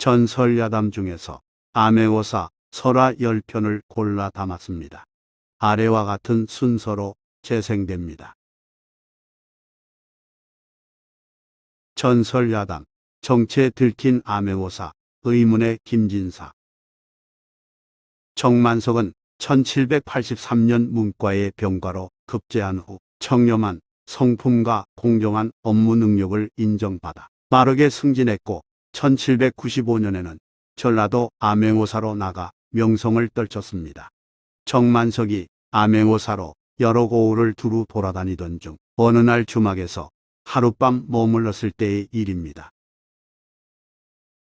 전설야담 중에서 암행어사 설화 10편을 골라 담았습니다. 아래와 같은 순서로 재생됩니다. 전설야담, 정체 들킨 암행어사, 의문의 김진사. 정만석은 1783년 문과의 병과로 급제한 후 청렴한 성품과 공정한 업무 능력을 인정받아 빠르게 승진했고 1795년에는 전라도 암행어사로 나가 명성을 떨쳤습니다. 정만석이 암행어사로 여러 고을을 두루 돌아다니던 중 어느 날 주막에서 하룻밤 머물렀을 때의 일입니다.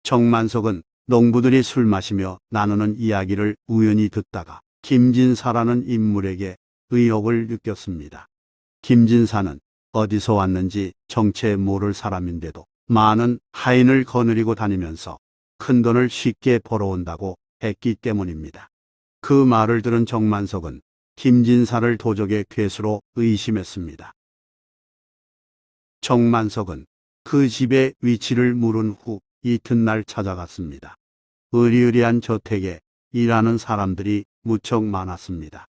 정만석은 농부들이 술 마시며 나누는 이야기를 우연히 듣다가 김진사라는 인물에게 의혹을 느꼈습니다. 김진사는 어디서 왔는지 정체 모를 사람인데도 많은 하인을 거느리고 다니면서 큰돈을 쉽게 벌어온다고 했기 때문입니다. 그 말을 들은 정만석은 김진사를 도적의 괴수로 의심했습니다. 정만석은 그 집의 위치를 물은 후 이튿날 찾아갔습니다. 으리으리한 저택에 일하는 사람들이 무척 많았습니다.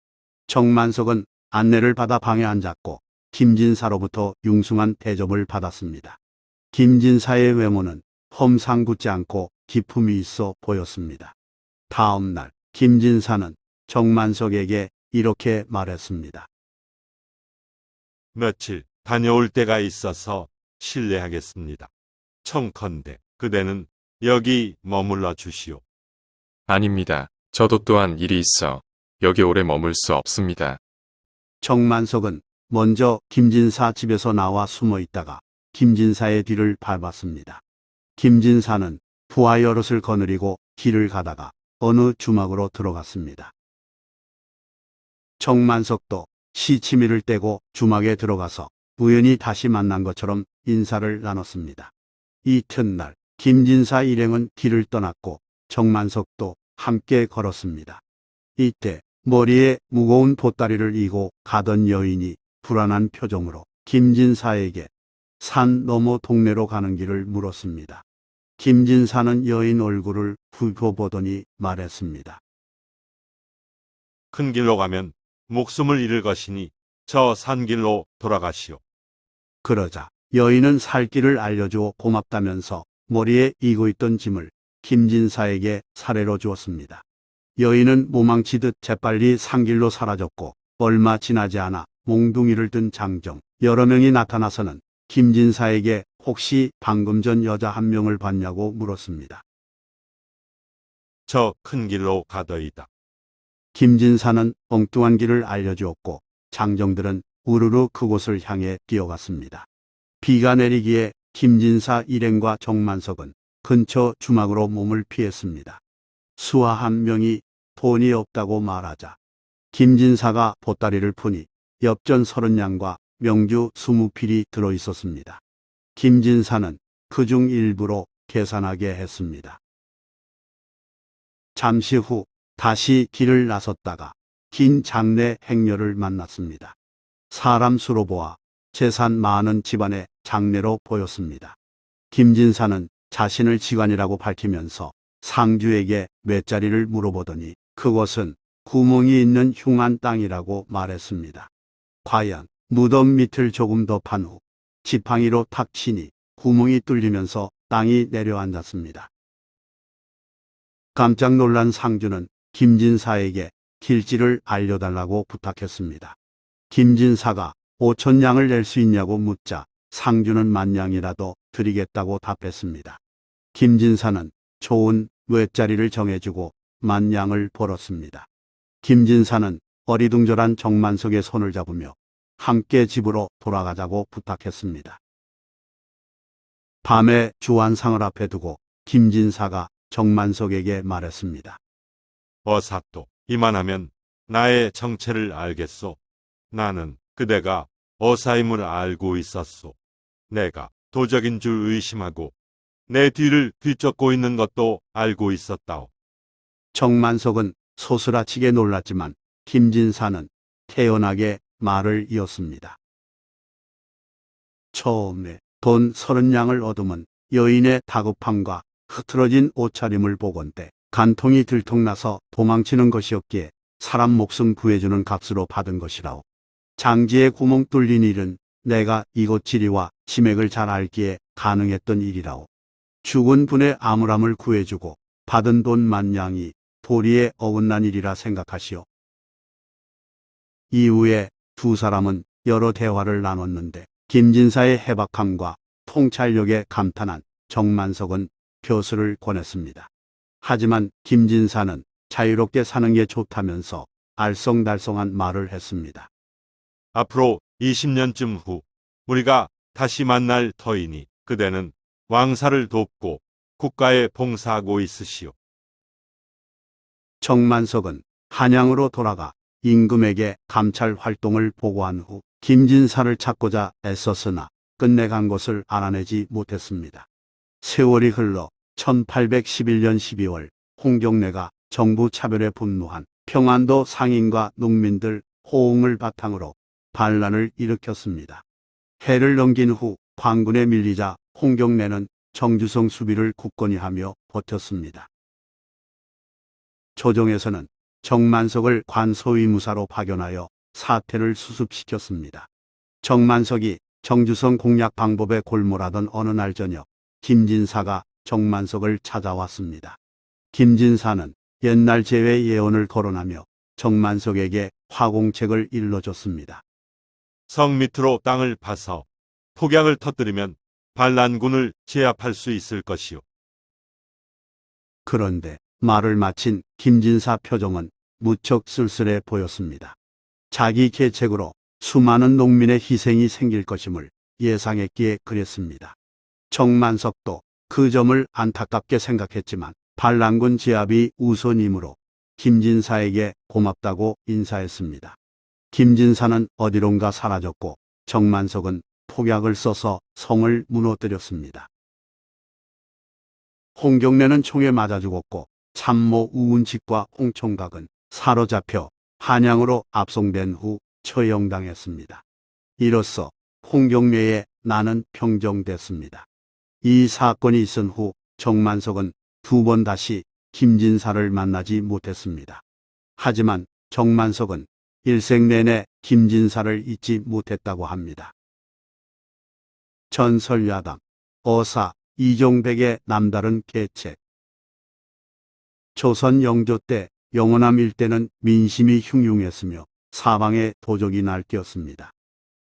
정만석은 안내를 받아 방에 앉았고 김진사로부터 융숭한 대접을 받았습니다. 김진사의 외모는 험상궂지 않고 기품이 있어 보였습니다. 다음 날 김진사는 정만석에게 이렇게 말했습니다. 며칠 다녀올 때가 있어서 실례하겠습니다. 청컨대 그대는 여기 머물러 주시오. 아닙니다. 저도 또한 일이 있어 여기 오래 머물 수 없습니다. 정만석은 먼저 김진사 집에서 나와 숨어 있다가 김진사의 뒤를 밟았습니다. 김진사는 부하 여럿을 거느리고 길을 가다가 어느 주막으로 들어갔습니다. 정만석도 시치미를 떼고 주막에 들어가서 우연히 다시 만난 것처럼 인사를 나눴습니다. 이튿날 김진사 일행은 길을 떠났고 정만석도 함께 걸었습니다. 이때 머리에 무거운 보따리를 이고 가던 여인이 불안한 표정으로 김진사에게 산 너머 동네로 가는 길을 물었습니다. 김진사는 여인 얼굴을 훑어보더니 말했습니다. 큰 길로 가면 목숨을 잃을 것이니 저 산길로 돌아가시오. 그러자 여인은 살 길을 알려주어 고맙다면서 머리에 이고 있던 짐을 김진사에게 사례로 주었습니다. 여인은 모망치듯 재빨리 산길로 사라졌고 얼마 지나지 않아 몽둥이를 든 장정 여러 명이 나타나서는 김진사에게 혹시 방금 전 여자 한 명을 봤냐고 물었습니다. 저 큰 길로 가더이다. 김진사는 엉뚱한 길을 알려주었고 장정들은 우르르 그곳을 향해 뛰어갔습니다. 비가 내리기에 김진사 일행과 정만석은 근처 주막으로 몸을 피했습니다. 수하 한 명이 돈이 없다고 말하자 김진사가 보따리를 푸니 엽전 30냥과 명주 20필이 들어있었습니다. 김진사는 그중 일부로 계산하게 했습니다. 잠시 후 다시 길을 나섰다가 긴 장내 행녀를 만났습니다. 사람 수로 보아 재산 많은 집안의 장례로 보였습니다. 김진사는 자신을 지관이라고 밝히면서 상주에게 몇 자리를 물어보더니 그것은 구멍이 있는 흉한 땅이라고 말했습니다. 과연 무덤 밑을 조금 더 판 후 지팡이로 탁 치니 구멍이 뚫리면서 땅이 내려앉았습니다. 깜짝 놀란 상주는 김진사에게 길지를 알려달라고 부탁했습니다. 김진사가 5,000냥을 낼 수 있냐고 묻자 상주는 10,000냥이라도 드리겠다고 답했습니다. 김진사는 좋은 외자리를 정해주고 10,000냥을 벌었습니다. 김진사는 어리둥절한 정만석의 손을 잡으며 함께 집으로 돌아가자고 부탁했습니다. 밤에 주안상을 앞에 두고 김진사가 정만석에게 말했습니다. 어사또 이만하면 나의 정체를 알겠소. 나는 그대가 어사임을 알고 있었소. 내가 도적인 줄 의심하고 내 뒤를 뒤쫓고 있는 것도 알고 있었다오. 정만석은 소스라치게 놀랐지만 김진사는 태연하게 말을 이었습니다. 처음에 돈 30냥을 얻으면 여인의 다급함과 흐트러진 옷차림을 보건대 간통이 들통나서 도망치는 것이었기에 사람 목숨 구해주는 값으로 받은 것이라오. 장지에 구멍 뚫린 일은 내가 이곳 지리와 지맥을 잘 알기에 가능했던 일이라오. 죽은 분의 암울함을 구해주고 받은 돈 만냥이 도리에 어긋난 일이라 생각하시오. 이후에 두 사람은 여러 대화를 나눴는데 김진사의 해박함과 통찰력에 감탄한 정만석은 교수를 권했습니다. 하지만 김진사는 자유롭게 사는 게 좋다면서 알쏭달쏭한 말을 했습니다. 앞으로 20년쯤 후 우리가 다시 만날 터이니 그대는 왕사를 돕고 국가에 봉사하고 있으시오. 정만석은 한양으로 돌아가 임금에게 감찰 활동을 보고한 후 김진사를 찾고자 애썼으나 끝내 간 것을 알아내지 못했습니다. 세월이 흘러 1811년 12월 홍경래가 정부 차별에 분노한 평안도 상인과 농민들 호응을 바탕으로 반란을 일으켰습니다. 해를 넘긴 후 관군에 밀리자 홍경래는 정주성 수비를 굳건히 하며 버텼습니다. 조정에서는 정만석을 관소위무사로 파견하여 사태를 수습시켰습니다. 정만석이 정주성 공략 방법에 골몰하던 어느 날 저녁 김진사가 정만석을 찾아왔습니다. 김진사는 옛날 재회 예언을 거론하며 정만석에게 화공책을 일러줬습니다. 성 밑으로 땅을 파서 폭약을 터뜨리면 반란군을 제압할 수 있을 것이오. 그런데 말을 마친 김진사 표정은 무척 쓸쓸해 보였습니다. 자기 계책으로 수많은 농민의 희생이 생길 것임을 예상했기에 그랬습니다. 정만석도 그 점을 안타깝게 생각했지만 반란군 제압이 우선이므로 김진사에게 고맙다고 인사했습니다. 김진사는 어디론가 사라졌고 정만석은 폭약을 써서 성을 무너뜨렸습니다. 홍경래는 총에 맞아 죽었고 참모 우운칙과 홍총각은 사로잡혀 한양으로 압송된 후 처형당했습니다. 이로써 홍경래의 난은 평정됐습니다. 이 사건이 있은 후 정만석은 두 번 다시 김진사를 만나지 못했습니다. 하지만 정만석은 일생 내내 김진사를 잊지 못했다고 합니다. 전설야담 어사 이종백의 남다른 계책. 조선 영조 때 영호남 일대는 민심이 흉흉했으며 사방에 도적이 날뛰었습니다.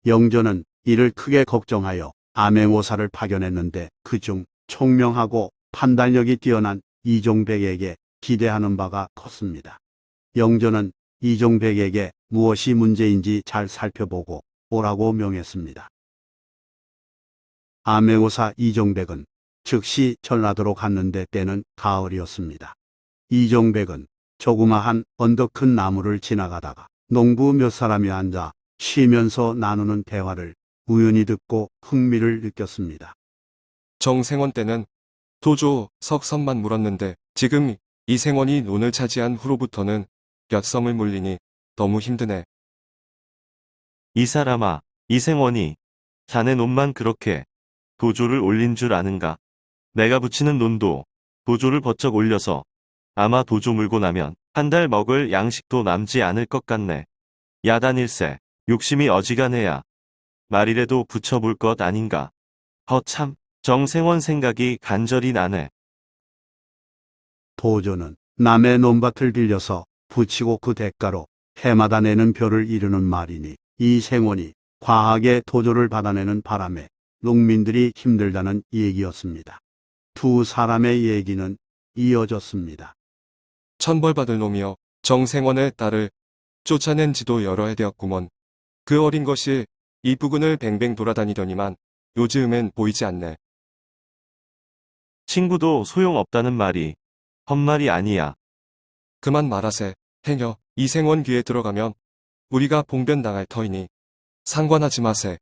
영조는 이를 크게 걱정하여 암행오사를 파견했는데 그중 총명하고 판단력이 뛰어난 이종백에게 기대하는 바가 컸습니다. 영조는 이종백에게 무엇이 문제인지 잘 살펴보고 오라고 명했습니다. 암행오사 이종백은 즉시 전라도로 갔는데 때는 가을이었습니다. 이종백은 조그마한 언덕 큰 나무를 지나가다가 농부 몇 사람이 앉아 쉬면서 나누는 대화를 우연히 듣고 흥미를 느꼈습니다. 정생원 때는 도조 석선만 물었는데 지금 이생원이 논을 차지한 후로부터는 몇 섬을 물리니 너무 힘드네. 이 사람아, 이생원이 자네 논만 그렇게 도조를 올린 줄 아는가? 내가 붙이는 논도 도조를 버쩍 올려서 아마 도조 물고 나면 한 달 먹을 양식도 남지 않을 것 같네. 야단일세, 욕심이 어지간해야 말이라도 붙여볼 것 아닌가. 허참, 정생원 생각이 간절히 나네. 도조는 남의 논밭을 빌려서 붙이고 그 대가로 해마다 내는 벼를 이루는 말이니 이 생원이 과하게 도조를 받아내는 바람에 농민들이 힘들다는 얘기였습니다. 두 사람의 얘기는 이어졌습니다. 천벌받을 놈이여 정생원의 딸을 쫓아낸 지도 여러 해 되었구먼. 그 어린 것이 이 부근을 뱅뱅 돌아다니더니만 요즘엔 보이지 않네. 친구도 소용없다는 말이 헛말이 아니야. 그만 말하세. 행여 이생원 귀에 들어가면 우리가 봉변당할 터이니 상관하지 마세.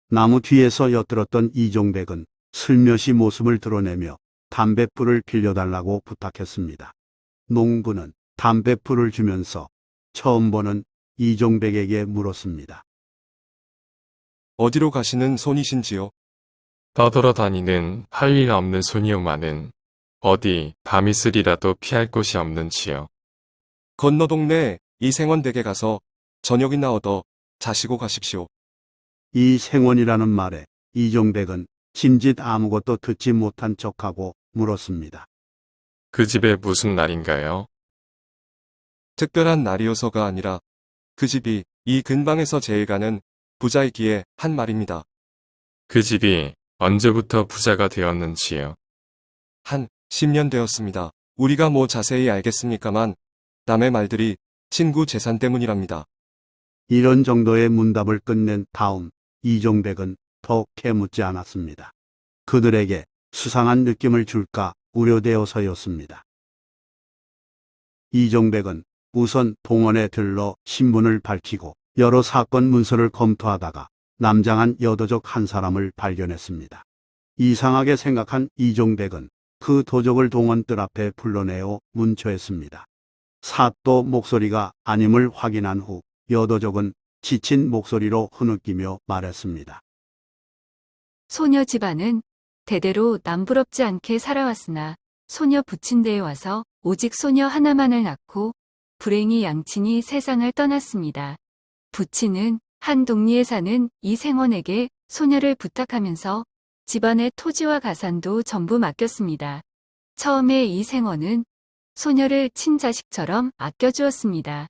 나무 뒤에서 엿들었던 이종백은 슬며시 모습을 드러내며 담뱃불을 빌려달라고 부탁했습니다. 농부는 담뱃불을 주면서 처음 보는 이종백에게 물었습니다. 어디로 가시는 손이신지요? 떠돌아다니는 할 일 없는 소니오마는 어디 밤이슬이라도 피할 곳이 없는지요. 건너 동네 이생원 댁에 가서 저녁이나 얻어 자시고 가십시오. 이 생원이라는 말에 이종백은 짐짓 아무것도 듣지 못한 척하고 물었습니다. 그 집에 무슨 날인가요? 특별한 날이어서가 아니라 그 집이 이 근방에서 제일 가는 부자이기에 한 말입니다. 그 집이 언제부터 부자가 되었는지요. 한 10년 되었습니다. 우리가 뭐 자세히 알겠습니까만 남의 말들이 친구 재산 때문이랍니다. 이런 정도의 문답을 끝낸 다음 이종백은 더 캐묻지 않았습니다. 그들에게 수상한 느낌을 줄까 우려되어서였습니다. 이종백은 우선 동원에 들러 신분을 밝히고 여러 사건 문서를 검토하다가 남장한 여도적 한 사람을 발견했습니다. 이상하게 생각한 이종백은 그 도적을 동원 뜰 앞에 불러내어 문초했습니다. 사또 목소리가 아님을 확인한 후 여도적은 지친 목소리로 흐느끼며 말했습니다. 소녀 집안은 대대로 남부럽지 않게 살아왔으나 소녀 부친대에 와서 오직 소녀 하나만을 낳고 불행히 양친이 세상을 떠났습니다. 부친은 한 동리에 사는 이생원에게 소녀를 부탁하면서 집안의 토지와 가산도 전부 맡겼습니다. 처음에 이생원은 소녀를 친자식처럼 아껴주었습니다.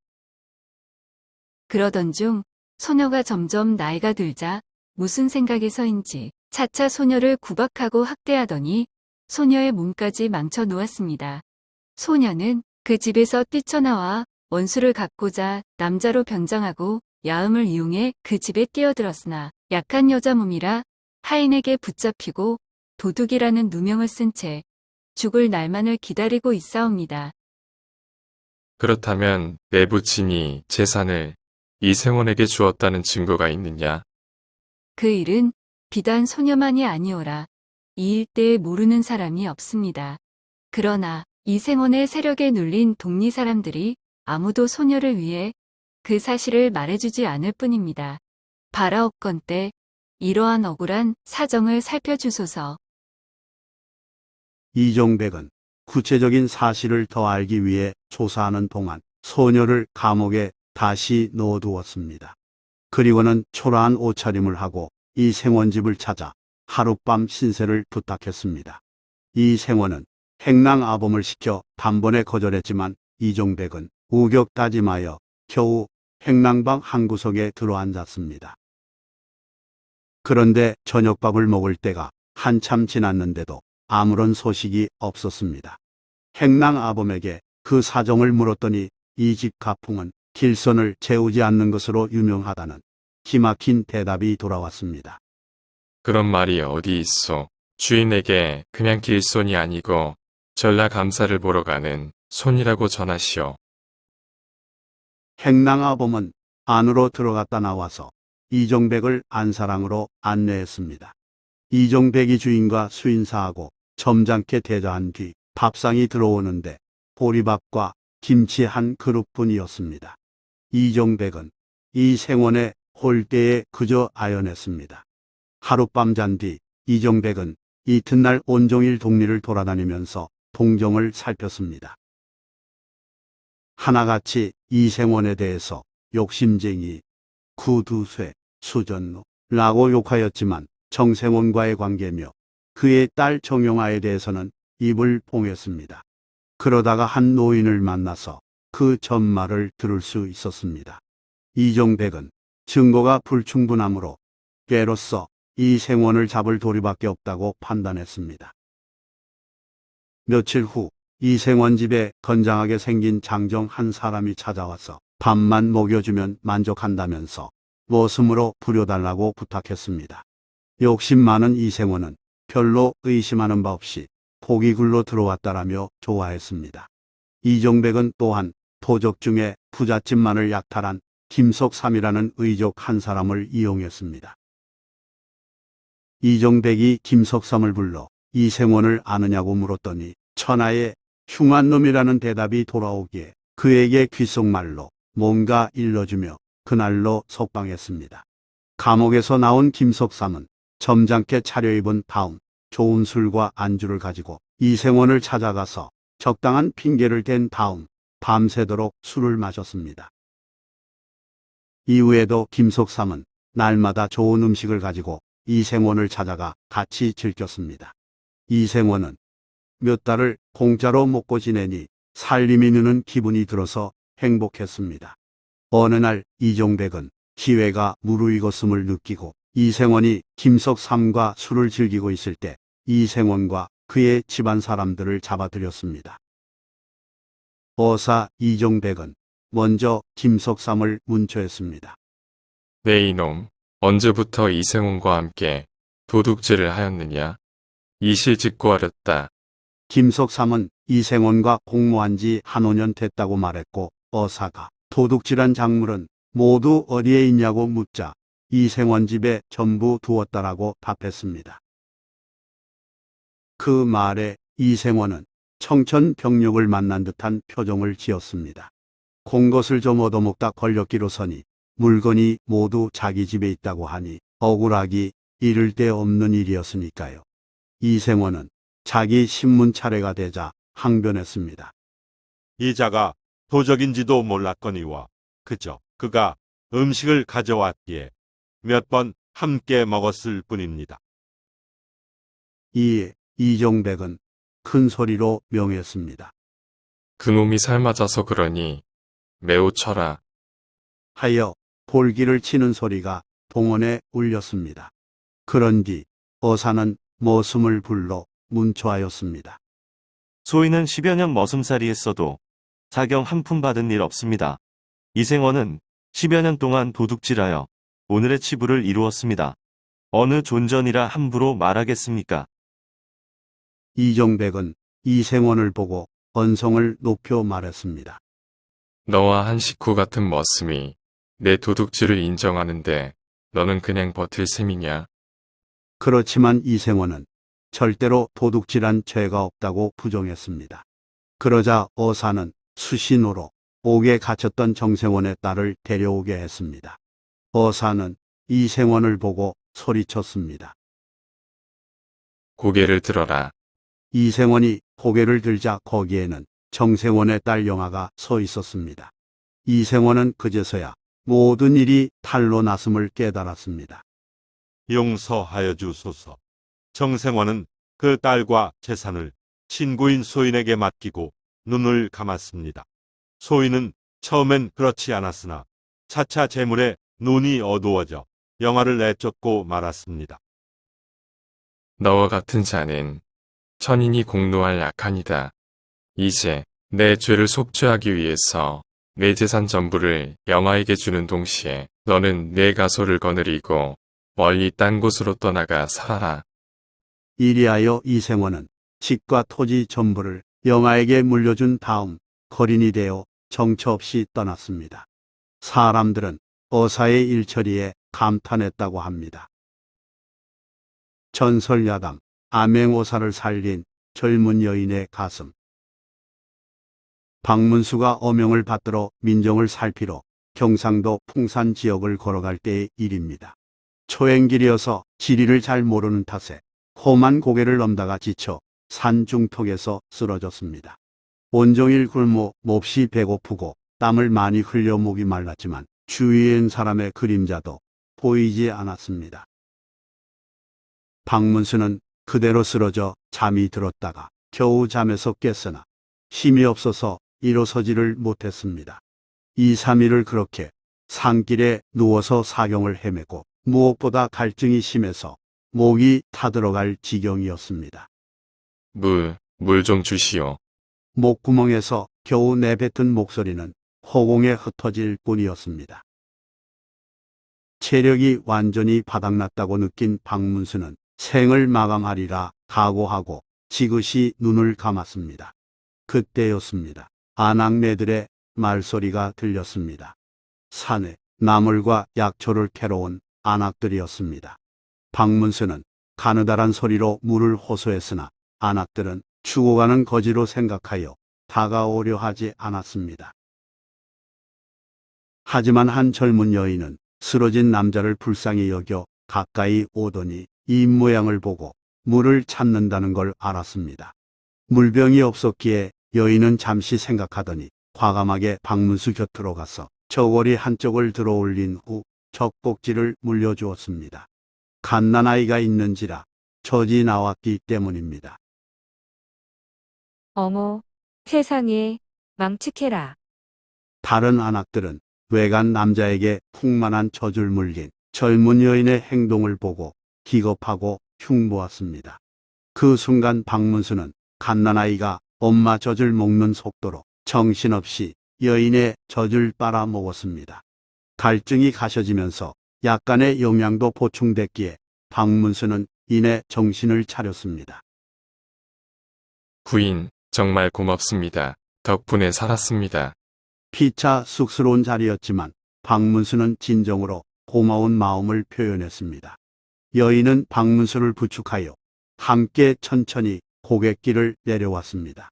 그러던 중 소녀가 점점 나이가 들자 무슨 생각에서인지 차차 소녀를 구박하고 학대하더니 소녀의 몸까지 망쳐 놓았습니다. 소녀는 그 집에서 뛰쳐나와 원수를 갚고자 남자로 변장하고 야음을 이용해 그 집에 뛰어들었으나 약한 여자 몸이라 하인에게 붙잡히고 도둑이라는 누명을 쓴 채 죽을 날만을 기다리고 있사옵니다. 그렇다면 내 부친이 재산을 이생원에게 주었다는 증거가 있느냐? 그 일은 비단 소녀만이 아니오라. 이 일대에 모르는 사람이 없습니다. 그러나 이생원의 세력에 눌린 동리 사람들이 아무도 소녀를 위해 그 사실을 말해주지 않을 뿐입니다. 바라옵건대 이러한 억울한 사정을 살펴주소서. 이종백은 구체적인 사실을 더 알기 위해 조사하는 동안 소녀를 감옥에 다시 넣어두었습니다. 그리고는 초라한 옷차림을 하고 이 생원집을 찾아 하룻밤 신세를 부탁했습니다. 이 생원은 행랑아범을 시켜 단번에 거절했지만 이종백은 우격다짐하여 겨우 행랑방 한 구석에 들어앉았습니다. 그런데 저녁밥을 먹을 때가 한참 지났는데도 아무런 소식이 없었습니다. 행랑아범에게 그 사정을 물었더니 이 집 가풍은 길손을 재우지 않는 것으로 유명하다는 기막힌 대답이 돌아왔습니다. 그런 말이 어디 있어. 주인에게 그냥 길손이 아니고 전라감사를 보러 가는 손이라고 전하시오. 행랑아범은 안으로 들어갔다 나와서 이종백을 안사랑으로 안내했습니다. 이종백이 주인과 수인사하고 점잖게 대자한 뒤 밥상이 들어오는데 보리밥과 김치 한 그릇뿐이었습니다. 이종백은 이 생원의 홀대에 그저 아연했습니다. 하룻밤 잔 뒤 이종백은 이튿날 온종일 동리를 돌아다니면서 동정을 살폈습니다. 하나같이 이생원에 대해서 욕심쟁이, 구두쇠, 수전노라고 욕하였지만 정생원과의 관계며 그의 딸 정용아에 대해서는 입을 봉했습니다. 그러다가 한 노인을 만나서 그 전말을 들을 수 있었습니다. 이종백은 증거가 불충분하므로 괴로써 이생원을 잡을 도리밖에 없다고 판단했습니다. 며칠 후 이생원 집에 건장하게 생긴 장정 한 사람이 찾아와서 밥만 먹여주면 만족한다면서 머슴으로 부려달라고 부탁했습니다. 욕심 많은 이생원은 별로 의심하는 바 없이 포기굴로 들어왔다라며 좋아했습니다. 이종백은 또한 도적 중에 부잣집만을 약탈한 김석삼이라는 의족 한 사람을 이용했습니다. 이종백이 김석삼을 불러 이생원을 아느냐고 물었더니 천하의 흉한 놈이라는 대답이 돌아오기에 그에게 귓속말로 뭔가 일러주며 그날로 석방했습니다. 감옥에서 나온 김석삼은 점잖게 차려입은 다음 좋은 술과 안주를 가지고 이생원을 찾아가서 적당한 핑계를 댄 다음 밤새도록 술을 마셨습니다. 이후에도 김석삼은 날마다 좋은 음식을 가지고 이생원을 찾아가 같이 즐겼습니다. 이생원은 몇 달을 공짜로 먹고 지내니 살림이 느는 기분이 들어서 행복했습니다. 어느 날 이종백은 기회가 무르익었음을 느끼고 이생원이 김석삼과 술을 즐기고 있을 때 이생원과 그의 집안 사람들을 잡아들였습니다. 어사 이종백은 먼저 김석삼을 문초했습니다. 네 이놈, 언제부터 이생원과 함께 도둑질을 하였느냐? 이실직고 하렸다. 김석삼은 이생원과 공모한 지 한 5년 됐다고 말했고 어사가 도둑질한 작물은 모두 어디에 있냐고 묻자 이생원 집에 전부 두었다라고 답했습니다. 그 말에 이생원은 청천벽력을 만난 듯한 표정을 지었습니다. 공것을 좀 얻어먹다 걸렸기로 서니 물건이 모두 자기 집에 있다고 하니 억울하기 이를 데 없는 일이었으니까요. 이생원은 자기 신문 차례가 되자 항변했습니다. 이자가 도적인지도 몰랐거니와 그저 그가 음식을 가져왔기에 몇 번 함께 먹었을 뿐입니다. 이에 이종백은 큰 소리로 명했습니다. 그놈이 삶아져서 그러니 매우 쳐라. 하여 볼기를 치는 소리가 동원에 울렸습니다. 그런 뒤 어사는 머슴을 불러 문초하였습니다. 소인은 10여 년 머슴살이 했어도 사경 한 푼 받은 일 없습니다. 이생원은 10여 년 동안 도둑질하여 오늘의 치부를 이루었습니다. 어느 존전이라 함부로 말하겠습니까? 이종백은 이생원을 보고 언성을 높여 말했습니다. 너와 한 식구 같은 머슴이 내 도둑질을 인정하는데 너는 그냥 버틸 셈이냐? 그렇지만 이생원은 절대로 도둑질한 죄가 없다고 부정했습니다. 그러자 어사는 수신호로 옥에 갇혔던 정생원의 딸을 데려오게 했습니다. 어사는 이생원을 보고 소리쳤습니다. 고개를 들어라. 이생원이 고개를 들자 거기에는 정생원의 딸 영아가 서 있었습니다. 이생원은 그제서야 모든 일이 탈로 났음을 깨달았습니다. 용서하여 주소서. 정생원은 그 딸과 재산을 친구인 소인에게 맡기고 눈을 감았습니다. 소인은 처음엔 그렇지 않았으나 차차 재물에 눈이 어두워져 영아를 내쫓고 말았습니다. 너와 같은 자는 천인이 공노할 약한이다. 이제 내 죄를 속죄하기 위해서 내 재산 전부를 영아에게 주는 동시에 너는 내 가소를 거느리고 멀리 딴 곳으로 떠나가 살아라. 이리하여 이생원은 집과 토지 전부를 영아에게 물려준 다음 거린이 되어 정처 없이 떠났습니다. 사람들은 어사의 일처리에 감탄했다고 합니다. 전설야담 암행어사를 살린 젊은 여인의 가슴. 박문수가 어명을 받들어 민정을 살피러 경상도 풍산 지역을 걸어갈 때의 일입니다. 초행길이어서 지리를 잘 모르는 탓에 험한 고개를 넘다가 지쳐 산 중턱에서 쓰러졌습니다. 온종일 굶어 몹시 배고프고 땀을 많이 흘려 목이 말랐지만 주위엔 사람의 그림자도 보이지 않았습니다. 박문수는 그대로 쓰러져 잠이 들었다가 겨우 잠에서 깼으나 힘이 없어서 일어서지를 못했습니다. 2, 3일을 그렇게 산길에 누워서 사경을 헤매고 무엇보다 갈증이 심해서 목이 타들어갈 지경이었습니다. 물 좀 주시오. 목구멍에서 겨우 내뱉은 목소리는 허공에 흩어질 뿐이었습니다. 체력이 완전히 바닥났다고 느낀 박문수는 생을 마감하리라 각오하고 지그시 눈을 감았습니다. 그때였습니다. 아낙네들의 말소리가 들렸습니다. 산에 나물과 약초를 캐러 온 아낙들이었습니다. 박문수는 가느다란 소리로 물을 호소했으나 아낙들은 죽어가는 거지로 생각하여 다가오려 하지 않았습니다. 하지만 한 젊은 여인은 쓰러진 남자를 불쌍히 여겨 가까이 오더니 입 모양을 보고 물을 찾는다는 걸 알았습니다. 물병이 없었기에 여인은 잠시 생각하더니 과감하게 박문수 곁으로 가서 저고리 한쪽을 들어 올린 후 젖꼭지를 물려주었습니다. 갓난아이가 있는지라 젖이 나왔기 때문입니다. 어머, 세상에, 망측해라. 다른 안악들은 외간 남자에게 풍만한 젖을 물린 젊은 여인의 행동을 보고 기겁하고 흉보았습니다. 그 순간 박문수는 갓난아이가 엄마 젖을 먹는 속도로 정신없이 여인의 젖을 빨아먹었습니다. 갈증이 가셔지면서 약간의 영양도 보충됐기에 박문수는 이내 정신을 차렸습니다. 부인, 정말 고맙습니다. 덕분에 살았습니다. 피차 쑥스러운 자리였지만 박문수는 진정으로 고마운 마음을 표현했습니다. 여인은 박문수를 부축하여 함께 천천히 고갯길을 내려왔습니다.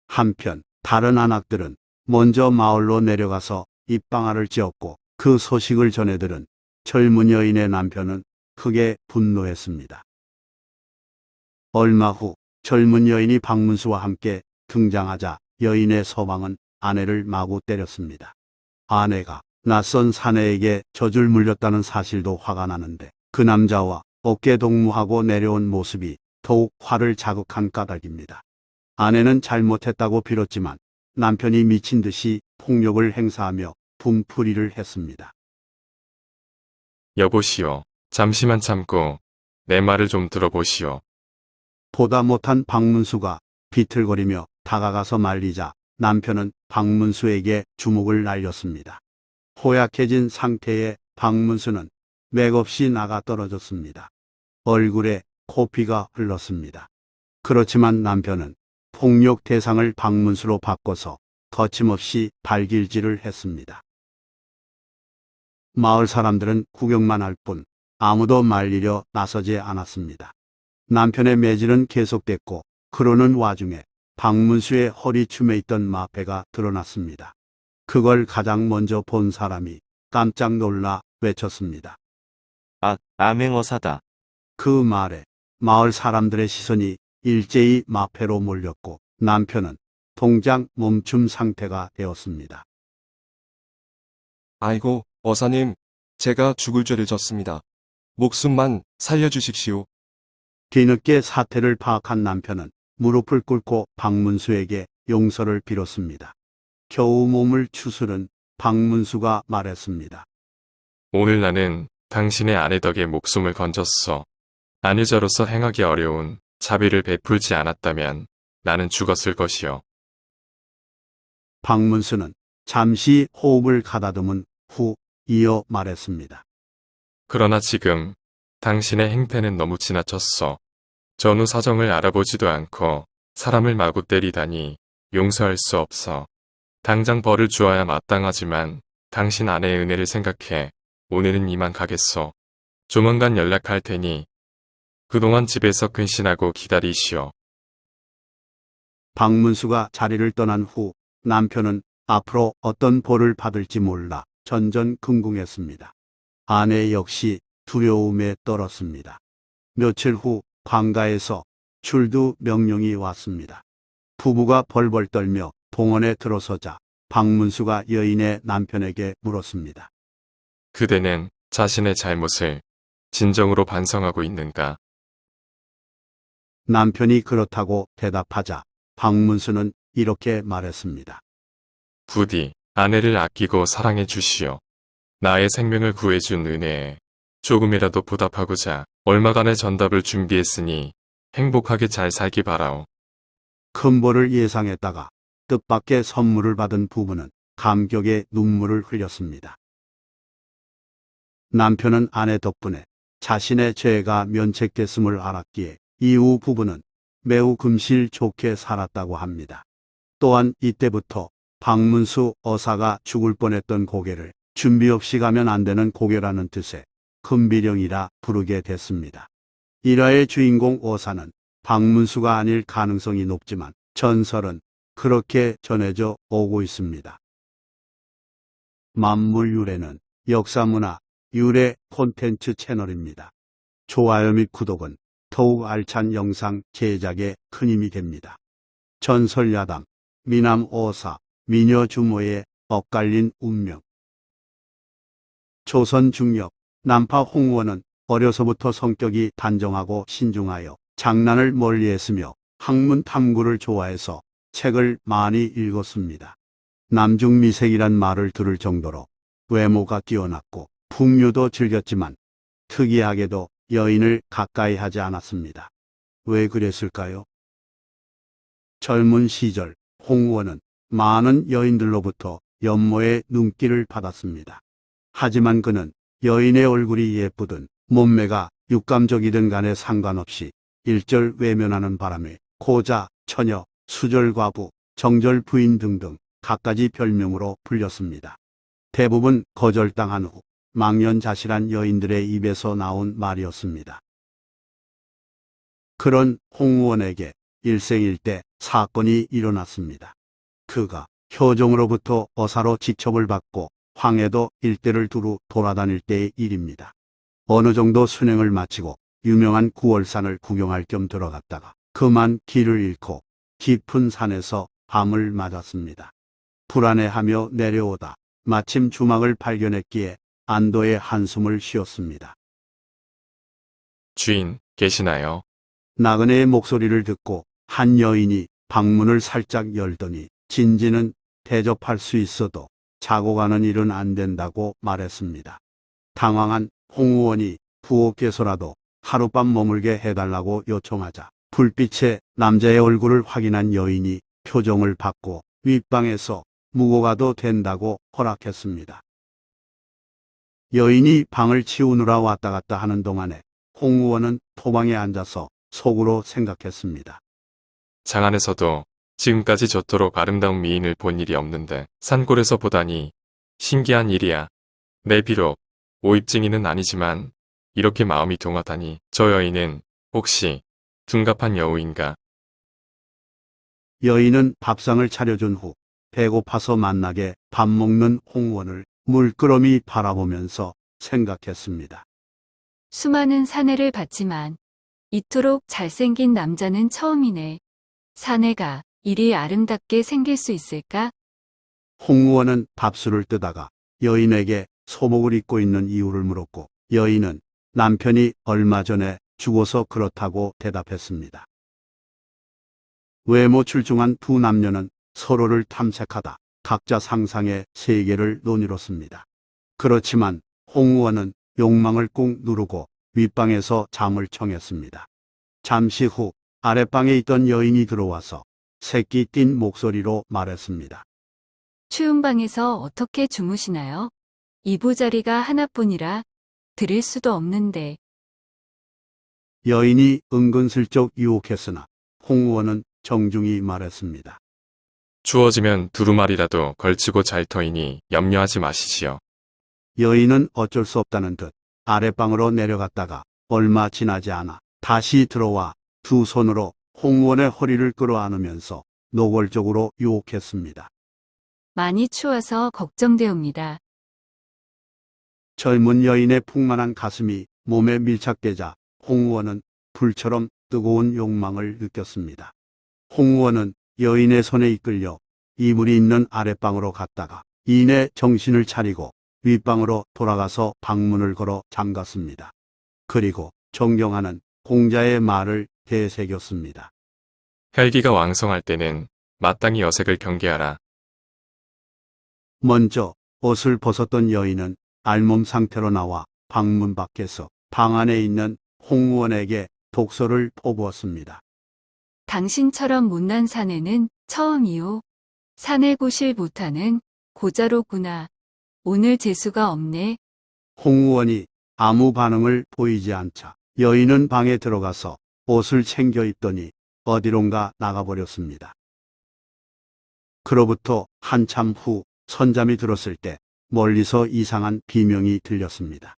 한편 다른 안악들은 먼저 마을로 내려가서 입방아를 찧었고 그 소식을 전해들은 젊은 여인의 남편은 크게 분노했습니다. 얼마 후 젊은 여인이 박문수와 함께 등장하자 여인의 서방은 아내를 마구 때렸습니다. 아내가 낯선 사내에게 젖을 물렸다는 사실도 화가 나는데 그 남자와 어깨 동무하고 내려온 모습이 더욱 화를 자극한 까닭입니다. 아내는 잘못했다고 빌었지만 남편이 미친 듯이 폭력을 행사하며 분풀이를 했습니다. 여보시오, 잠시만 참고 내 말을 좀 들어보시오. 보다 못한 박문수가 비틀거리며 다가가서 말리자 남편은 박문수에게 주먹을 날렸습니다. 호약해진 상태의 박문수는 맥없이 나가 떨어졌습니다. 얼굴에 코피가 흘렀습니다. 그렇지만 남편은 폭력 대상을 박문수로 바꿔서 거침없이 발길질을 했습니다. 마을 사람들은 구경만 할 뿐 아무도 말리려 나서지 않았습니다. 남편의 매질은 계속됐고 그러는 와중에 박문수의 허리춤에 있던 마패가 드러났습니다. 그걸 가장 먼저 본 사람이 깜짝 놀라 외쳤습니다. 아, 암행어사다. 그 말에 마을 사람들의 시선이 일제히 마패로 몰렸고 남편은 동작 멈춤 상태가 되었습니다. 아이고, 어사님, 제가 죽을 죄를 졌습니다. 목숨만 살려주십시오. 뒤늦게 사태를 파악한 남편은 무릎을 꿇고 박문수에게 용서를 빌었습니다. 겨우 몸을 추스른 박문수가 말했습니다. 오늘 나는 당신의 아내 덕에 목숨을 건졌어. 아내자로서 행하기 어려운 자비를 베풀지 않았다면 나는 죽었을 것이요. 박문수는 잠시 호흡을 가다듬은 후 이어 말했습니다. 그러나 지금 당신의 행패는 너무 지나쳤어. 전후 사정을 알아보지도 않고 사람을 마구 때리다니 용서할 수 없어. 당장 벌을 주어야 마땅하지만 당신 아내의 은혜를 생각해 오늘은 이만 가겠소. 조만간 연락할 테니 그동안 집에서 근신하고 기다리시오. 박문수가 자리를 떠난 후 남편은 앞으로 어떤 벌을 받을지 몰라 전전긍긍했습니다. 아내 역시 두려움에 떨었습니다. 며칠 후 관가에서 출두 명령이 왔습니다. 부부가 벌벌 떨며 동원에 들어서자 박문수가 여인의 남편에게 물었습니다. 그대는 자신의 잘못을 진정으로 반성하고 있는가? 남편이 그렇다고 대답하자 박문수는 이렇게 말했습니다. 부디 아내를 아끼고 사랑해 주시오. 나의 생명을 구해준 은혜에 조금이라도 보답하고자 얼마간의 전답을 준비했으니 행복하게 잘 살기 바라오. 큰 벌을 예상했다가 뜻밖의 선물을 받은 부부는 감격의 눈물을 흘렸습니다. 남편은 아내 덕분에 자신의 죄가 면책됐음을 알았기에 이후 부부는 매우 금실 좋게 살았다고 합니다. 또한 이때부터 박문수 어사가 죽을 뻔했던 고개를 준비 없이 가면 안 되는 고개라는 뜻의 금비령이라 부르게 됐습니다. 일화의 주인공 어사는 박문수가 아닐 가능성이 높지만 전설은 그렇게 전해져 오고 있습니다. 만물유래는 역사문화 유래 콘텐츠 채널입니다. 좋아요 및 구독은 더욱 알찬 영상 제작에 큰 힘이 됩니다. 전설야당, 미남오사, 미녀주모의 엇갈린 운명. 조선 중력, 난파 홍원은 어려서부터 성격이 단정하고 신중하여 장난을 멀리했으며 학문 탐구를 좋아해서 책을 많이 읽었습니다. 남중미색이란 말을 들을 정도로 외모가 뛰어났고 풍류도 즐겼지만 특이하게도 여인을 가까이 하지 않았습니다. 왜 그랬을까요? 젊은 시절 홍원은 많은 여인들로부터 연모의 눈길을 받았습니다. 하지만 그는 여인의 얼굴이 예쁘든 몸매가 육감적이든 간에 상관없이 일절 외면하는 바람에 고자, 처녀, 수절과부, 정절 부인 등등 갖가지 별명으로 불렸습니다. 대부분 거절당한 후 망연자실한 여인들의 입에서 나온 말이었습니다. 그런 홍원에게 일생일대 사건이 일어났습니다. 그가 효종으로부터 어사로 직첩을 받고 황해도 일대를 두루 돌아다닐 때의 일입니다. 어느 정도 순행을 마치고 유명한 구월산을 구경할 겸 들어갔다가 그만 길을 잃고 깊은 산에서 밤을 맞았습니다. 불안해하며 내려오다 마침 주막을 발견했기에 안도의 한숨을 쉬었습니다. 주인, 계시나요? 나그네의 목소리를 듣고 한 여인이 방문을 살짝 열더니 진지는 대접할 수 있어도 자고 가는 일은 안 된다고 말했습니다. 당황한 홍우원이 부엌에서라도 하룻밤 머물게 해달라고 요청하자 불빛에 남자의 얼굴을 확인한 여인이 표정을 바꿔 윗방에서 묵고 가도 된다고 허락했습니다. 여인이 방을 치우느라 왔다 갔다 하는 동안에 홍우원은 토방에 앉아서 속으로 생각했습니다. 장안에서도 지금까지 저토록 아름다운 미인을 본 일이 없는데 산골에서 보다니 신기한 일이야. 내 비록 오입증이는 아니지만 이렇게 마음이 동하다니 저 여인은 혹시 둔갑한 여우인가? 여인은 밥상을 차려준 후 배고파서 만나게 밥 먹는 홍원을 물끄러미 바라보면서 생각했습니다. 수많은 사내를 봤지만 이토록 잘생긴 남자는 처음이네. 사내가 이리 아름답게 생길 수 있을까? 홍우원은 밥술을 뜨다가 여인에게 소복을 입고 있는 이유를 물었고 여인은 남편이 얼마 전에 죽어서 그렇다고 대답했습니다. 외모 출중한 두 남녀는 서로를 탐색하다 각자 상상의 세계를 논이뤘습니다. 그렇지만 홍우원은 욕망을 꾹 누르고 윗방에서 잠을 청했습니다. 잠시 후 아랫방에 있던 여인이 들어와서 새끼 띤 목소리로 말했습니다. 추운 방에서 어떻게 주무시나요? 이부자리가 하나뿐이라 드릴 수도 없는데. 여인이 은근슬쩍 유혹했으나 홍우원은 정중히 말했습니다. 추워지면 두루마리라도 걸치고 잘 터이니 염려하지 마시지요. 여인은 어쩔 수 없다는 듯 아랫방으로 내려갔다가 얼마 지나지 않아 다시 들어와 두 손으로 홍우원의 허리를 끌어안으면서 노골적으로 유혹했습니다. 많이 추워서 걱정되옵니다. 젊은 여인의 풍만한 가슴이 몸에 밀착되자 홍우원은 불처럼 뜨거운 욕망을 느꼈습니다. 홍우원은 여인의 손에 이끌려 이불이 있는 아랫방으로 갔다가 이내 정신을 차리고 윗방으로 돌아가서 방문을 걸어 잠갔습니다. 그리고 존경하는 공자의 말을 되새겼습니다. 혈기가 왕성할 때는 마땅히 여색을 경계하라. 먼저 옷을 벗었던 여인은 알몸 상태로 나와 방문 밖에서 방 안에 있는 홍우원에게 독서를 퍼부었습니다. 당신처럼 못난 사내는 처음이요. 사내 구실 못하는 고자로구나. 오늘 재수가 없네. 홍우원이 아무 반응을 보이지 않자 여인은 방에 들어가서 옷을 챙겨 입더니 어디론가 나가버렸습니다. 그로부터 한참 후 선잠이 들었을 때 멀리서 이상한 비명이 들렸습니다.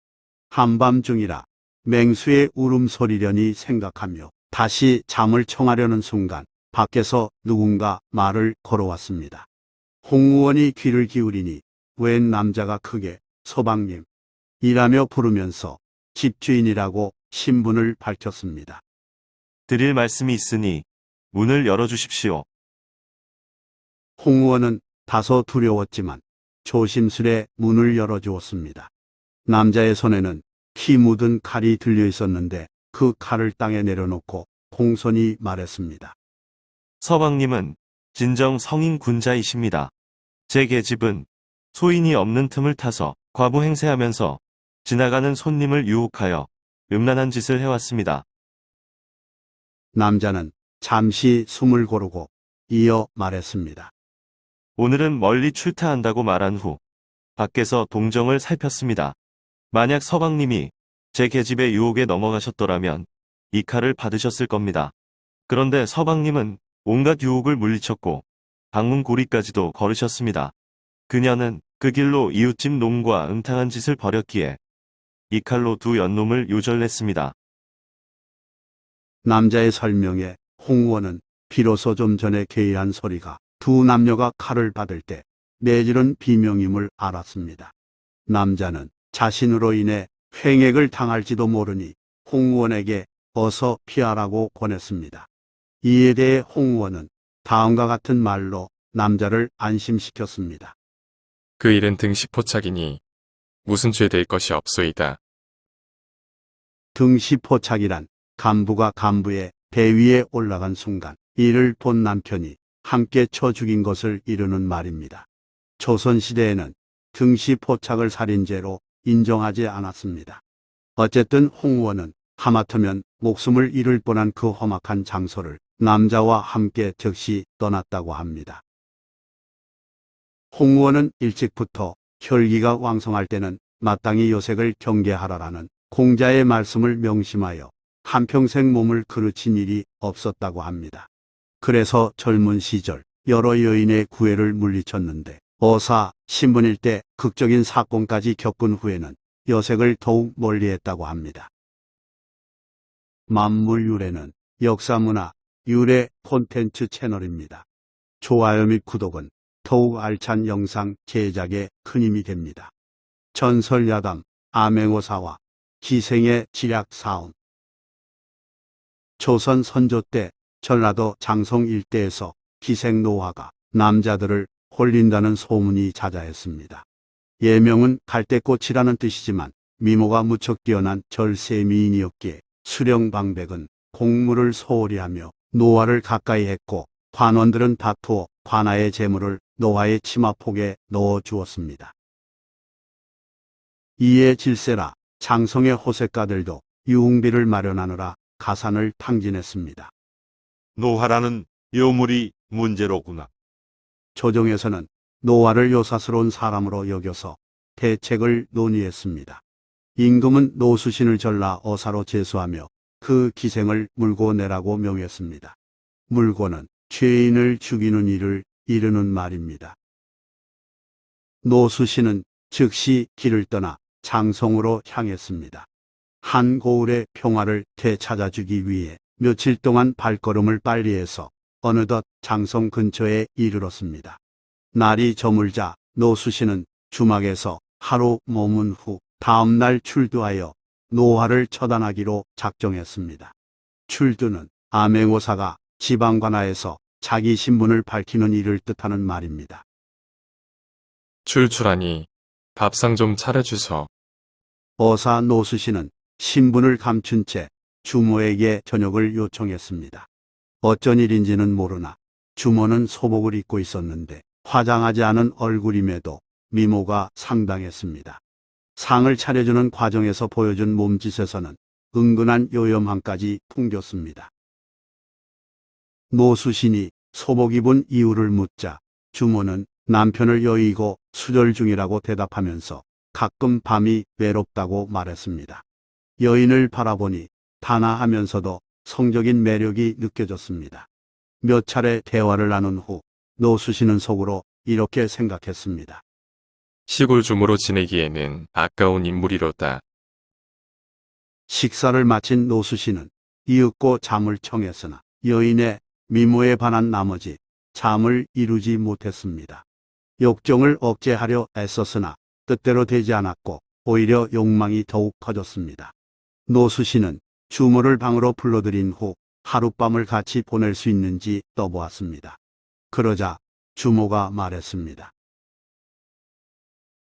한밤중이라 맹수의 울음소리려니 생각하며 다시 잠을 청하려는 순간 밖에서 누군가 말을 걸어왔습니다. 홍우원이 귀를 기울이니 웬 남자가 크게 서방님 이라며 부르면서 집주인이라고 신분을 밝혔습니다. 드릴 말씀이 있으니 문을 열어주십시오. 홍 의원은 다소 두려웠지만 조심스레 문을 열어주었습니다. 남자의 손에는 피 묻은 칼이 들려 있었는데 그 칼을 땅에 내려놓고 공손히 말했습니다. 서방님은 진정 성인 군자이십니다. 제 계집은 소인이 없는 틈을 타서 과부 행세하면서 지나가는 손님을 유혹하여 음란한 짓을 해왔습니다. 남자는 잠시 숨을 고르고 이어 말했습니다. 오늘은 멀리 출타한다고 말한 후 밖에서 동정을 살폈습니다. 만약 서방님이 제 계집의 유혹에 넘어가셨더라면 이 칼을 받으셨을 겁니다. 그런데 서방님은 온갖 유혹을 물리쳤고 방문 고리까지도 걸으셨습니다. 그녀는 그 길로 이웃집 놈과 음탕한 짓을 벌였기에 이 칼로 두 연놈을 요절냈습니다. 남자의 설명에 홍 의원은 비로소 좀 전에 계의한 소리가 두 남녀가 칼을 받을 때 내지른 비명임을 알았습니다. 남자는 자신으로 인해 횡액을 당할지도 모르니 홍 의원에게 어서 피하라고 권했습니다. 이에 대해 홍 의원은 다음과 같은 말로 남자를 안심시켰습니다. 그 일은 등시포착이니 무슨 죄 될 것이 없소이다. 등시포착이란 간부가 간부의 배 위에 올라간 순간 이를 본 남편이 함께 쳐 죽인 것을 이르는 말입니다. 조선시대에는 등시포착을 살인죄로 인정하지 않았습니다. 어쨌든 홍 의원은 하마터면 목숨을 잃을 뻔한 그 험악한 장소를 남자와 함께 즉시 떠났다고 합니다. 홍 의원은 일찍부터 혈기가 왕성할 때는 마땅히 요색을 경계하라라는 공자의 말씀을 명심하여 한평생 몸을 그르친 일이 없었다고 합니다. 그래서 젊은 시절 여러 여인의 구애를 물리쳤는데 어사 신분일 때 극적인 사건까지 겪은 후에는 여색을 더욱 멀리했다고 합니다. 만물유래는 역사문화 유래 콘텐츠 채널입니다. 좋아요 및 구독은 더욱 알찬 영상 제작에 큰 힘이 됩니다. 전설야담 암행어사와 기생의 지략사움. 조선 선조 때 전라도 장성 일대에서 기생노화가 남자들을 홀린다는 소문이 자자했습니다. 예명은 갈대꽃이라는 뜻이지만 미모가 무척 뛰어난 절세미인이었기에 수령방백은 공물을 소홀히 하며 노화를 가까이 했고 관원들은 다투어 관아의 재물을 노화의 치마폭에 넣어 주었습니다. 이에 질세라 장성의 호색가들도 유흥비를 마련하느라 가산을 탕진했습니다. 노화라는 요물이 문제로구나. 조정에서는 노화를 요사스러운 사람으로 여겨서 대책을 논의했습니다. 임금은 노수신을 전라 어사로 제수하며 그 기생을 물고 내라고 명했습니다. 물고는 죄인을 죽이는 일을 이르는 말입니다. 노수신은 즉시 길을 떠나 장성으로 향했습니다. 한고을의 평화를 되찾아주기 위해 며칠 동안 발걸음을 빨리해서 어느덧 장성 근처에 이르렀습니다. 날이 저물자 노수신은 주막에서 하루 머문 후 다음 날 출두하여 노화를 처단하기로 작정했습니다. 출두는 암행어사가 지방관아에서 자기 신분을 밝히는 일을 뜻하는 말입니다. 출출하니 밥상 좀 차려주소. 어사 노수신은 신분을 감춘 채 주모에게 저녁을 요청했습니다. 어쩐 일인지는 모르나 주모는 소복을 입고 있었는데 화장하지 않은 얼굴임에도 미모가 상당했습니다. 상을 차려주는 과정에서 보여준 몸짓에서는 은근한 요염함까지 풍겼습니다. 노수신이 소복 입은 이유를 묻자 주모는 남편을 여의고 수절 중이라고 대답하면서 가끔 밤이 외롭다고 말했습니다. 여인을 바라보니 단아하면서도 성적인 매력이 느껴졌습니다. 몇 차례 대화를 나눈 후 노수신은 속으로 이렇게 생각했습니다. 시골 주모로 지내기에는 아까운 인물이로다. 식사를 마친 노수신은 이윽고 잠을 청했으나 여인의 미모에 반한 나머지 잠을 이루지 못했습니다. 욕정을 억제하려 애썼으나 뜻대로 되지 않았고 오히려 욕망이 더욱 커졌습니다. 노수신은 주모를 방으로 불러들인 후 하룻밤을 같이 보낼 수 있는지 떠보았습니다. 그러자 주모가 말했습니다.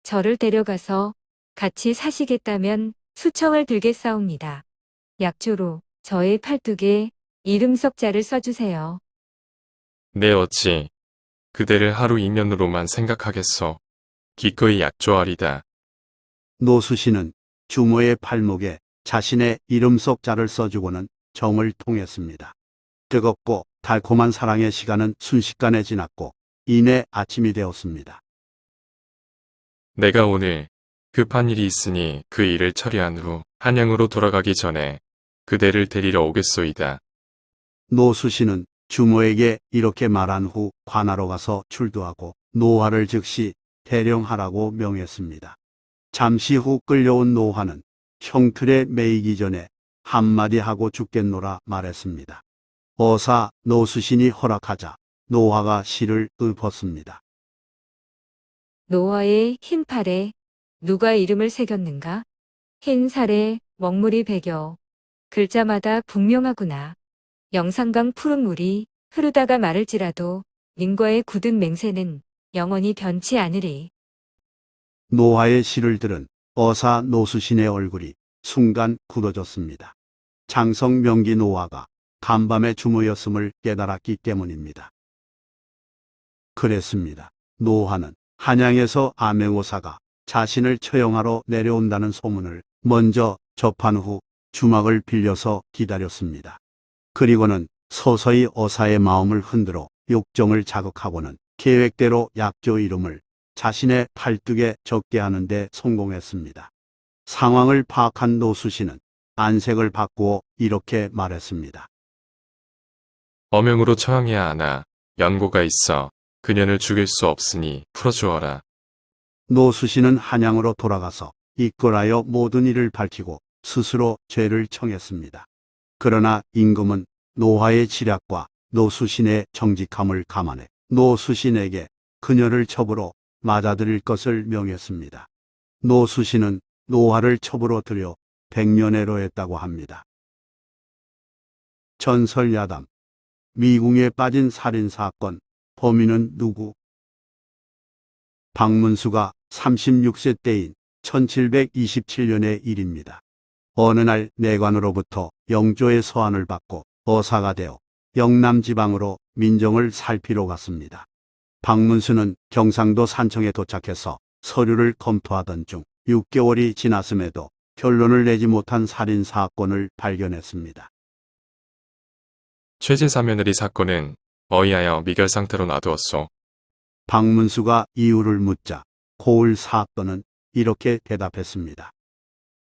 저를 데려가서 같이 사시겠다면 수청을 들겠사옵니다. 약조로 저의 팔뚝에 이름 석자를 써주세요. 내 어찌 그대를 하루 이면으로만 생각하겠소. 기꺼이 약조하리다. 노수신은 주모의 팔목에 자신의 이름 석자를 써주고는 정을 통했습니다. 뜨겁고 달콤한 사랑의 시간은 순식간에 지났고 이내 아침이 되었습니다. 내가 오늘 급한 일이 있으니 그 일을 처리한 후 한양으로 돌아가기 전에 그대를 데리러 오겠소이다. 노수신은 주모에게 이렇게 말한 후 관하로 가서 출두하고 노화를 즉시 대령하라고 명했습니다. 잠시 후 끌려온 노화는 형틀에 매이기 전에 한마디 하고 죽겠노라 말했습니다. 어사 노수신이 허락하자 노화가 실을 읊었습니다. 노화의 흰 팔에 누가 이름을 새겼는가? 흰 살에 먹물이 배겨 글자마다 분명하구나. 영산강 푸른 물이 흐르다가 마를지라도 님과의 굳은 맹세는 영원히 변치 않으리. 노화의 시를 들은 어사 노수신의 얼굴이 순간 굳어졌습니다. 장성 명기 노화가 간밤의 주모였음을 깨달았기 때문입니다. 그랬습니다. 노화는 한양에서 암행오사가 자신을 처형하러 내려온다는 소문을 먼저 접한 후 주막을 빌려서 기다렸습니다. 그리고는 서서히 어사의 마음을 흔들어 욕정을 자극하고는 계획대로 약조 이름을 자신의 팔뚝에 적게 하는 데 성공했습니다. 상황을 파악한 노수신은 안색을 바꾸어 이렇게 말했습니다. 어명으로 처형해야 하나 연고가 있어 그년을 죽일 수 없으니 풀어주어라. 노수신은 한양으로 돌아가서 이끌하여 모든 일을 밝히고 스스로 죄를 청했습니다. 그러나 임금은 노화의 지략과 노수신의 정직함을 감안해 노수신에게 그녀를 첩으로 맞아들일 것을 명했습니다. 노수신은 노화를 첩으로 들여 100년해로 했다고 합니다. 전설야담. 미궁에 빠진 살인사건. 범인은 누구? 박문수가 36세 때인 1727년의 일입니다. 어느 날 내관으로부터 영조의 서한을 받고 어사가 되어 영남 지방으로 민정을 살피러 갔습니다. 박문수는 경상도 산청에 도착해서 서류를 검토하던 중 6개월이 지났음에도 결론을 내지 못한 살인사건을 발견했습니다. 최진사 며느리 사건은 어이하여 미결 상태로 놔두었소. 박문수가 이유를 묻자 고을 사건은 이렇게 대답했습니다.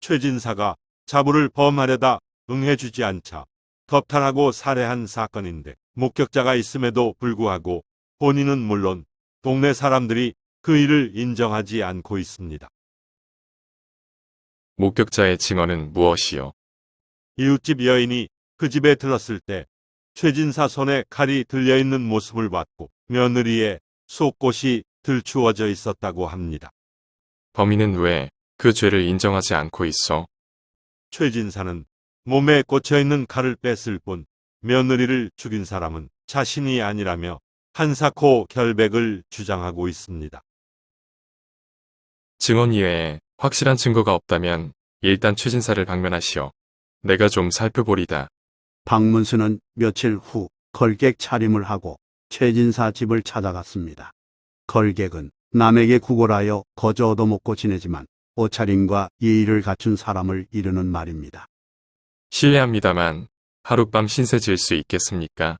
최진사가 자부를 범하려다 응해주지 않자 겁탈하고 살해한 사건인데 목격자가 있음에도 불구하고 본인은 물론 동네 사람들이 그 일을 인정하지 않고 있습니다. 목격자의 증언은 무엇이요? 이웃집 여인이 그 집에 들렀을 때 최진사 손에 칼이 들려있는 모습을 봤고 며느리의 속옷이 들추어져 있었다고 합니다. 범인은 왜 그 죄를 인정하지 않고 있어? 최진사는 몸에 꽂혀있는 칼을 뺐을 뿐 며느리를 죽인 사람은 자신이 아니라며 한사코 결백을 주장하고 있습니다. 증언 이외에 확실한 증거가 없다면 일단 최진사를 방면하시오. 내가 좀 살펴보리다. 박문수는 며칠 후 걸객 차림을 하고 최진사 집을 찾아갔습니다. 걸객은 남에게 구걸하여 거저 얻어먹고 지내지만 옷차림과 예의를 갖춘 사람을 이르는 말입니다. 실례합니다만 하룻밤 신세 질 수 있겠습니까?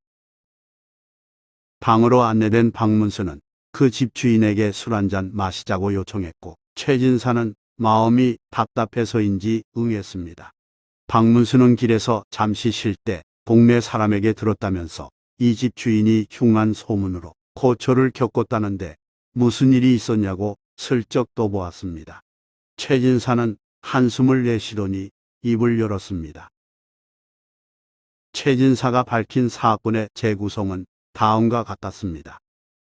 방으로 안내된 박문수는 그 집 주인에게 술 한잔 마시자고 요청했고 최진사는 마음이 답답해서인지 응했습니다. 박문수는 길에서 잠시 쉴 때 동네 사람에게 들었다면서 이 집 주인이 흉한 소문으로 고초를 겪었다는데 무슨 일이 있었냐고 슬쩍 떠보았습니다. 최진사는 한숨을 내쉬더니 입을 열었습니다. 최진사가 밝힌 사건의 재구성은 다음과 같았습니다.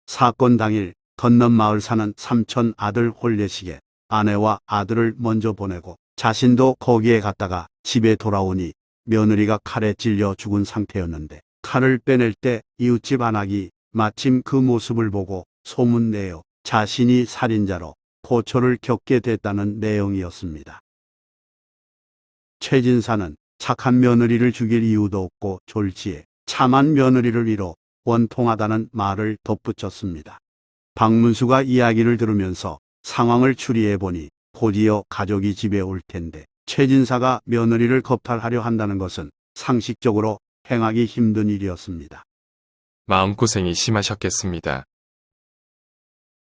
사건 당일 건넌 마을 사는 삼촌 아들 혼례식에 아내와 아들을 먼저 보내고 자신도 거기에 갔다가 집에 돌아오니 며느리가 칼에 찔려 죽은 상태였는데 칼을 빼낼 때 이웃집 안악이 마침 그 모습을 보고 소문내어 자신이 살인자로 고초를 겪게 됐다는 내용이었습니다. 최진사는 착한 며느리를 죽일 이유도 없고 졸지에 참한 며느리를 위로 원통하다는 말을 덧붙였습니다. 박문수가 이야기를 들으면서 상황을 추리해 보니 곧이어 가족이 집에 올 텐데 최진사가 며느리를 겁탈하려 한다는 것은 상식적으로 행하기 힘든 일이었습니다. 마음고생이 심하셨겠습니다.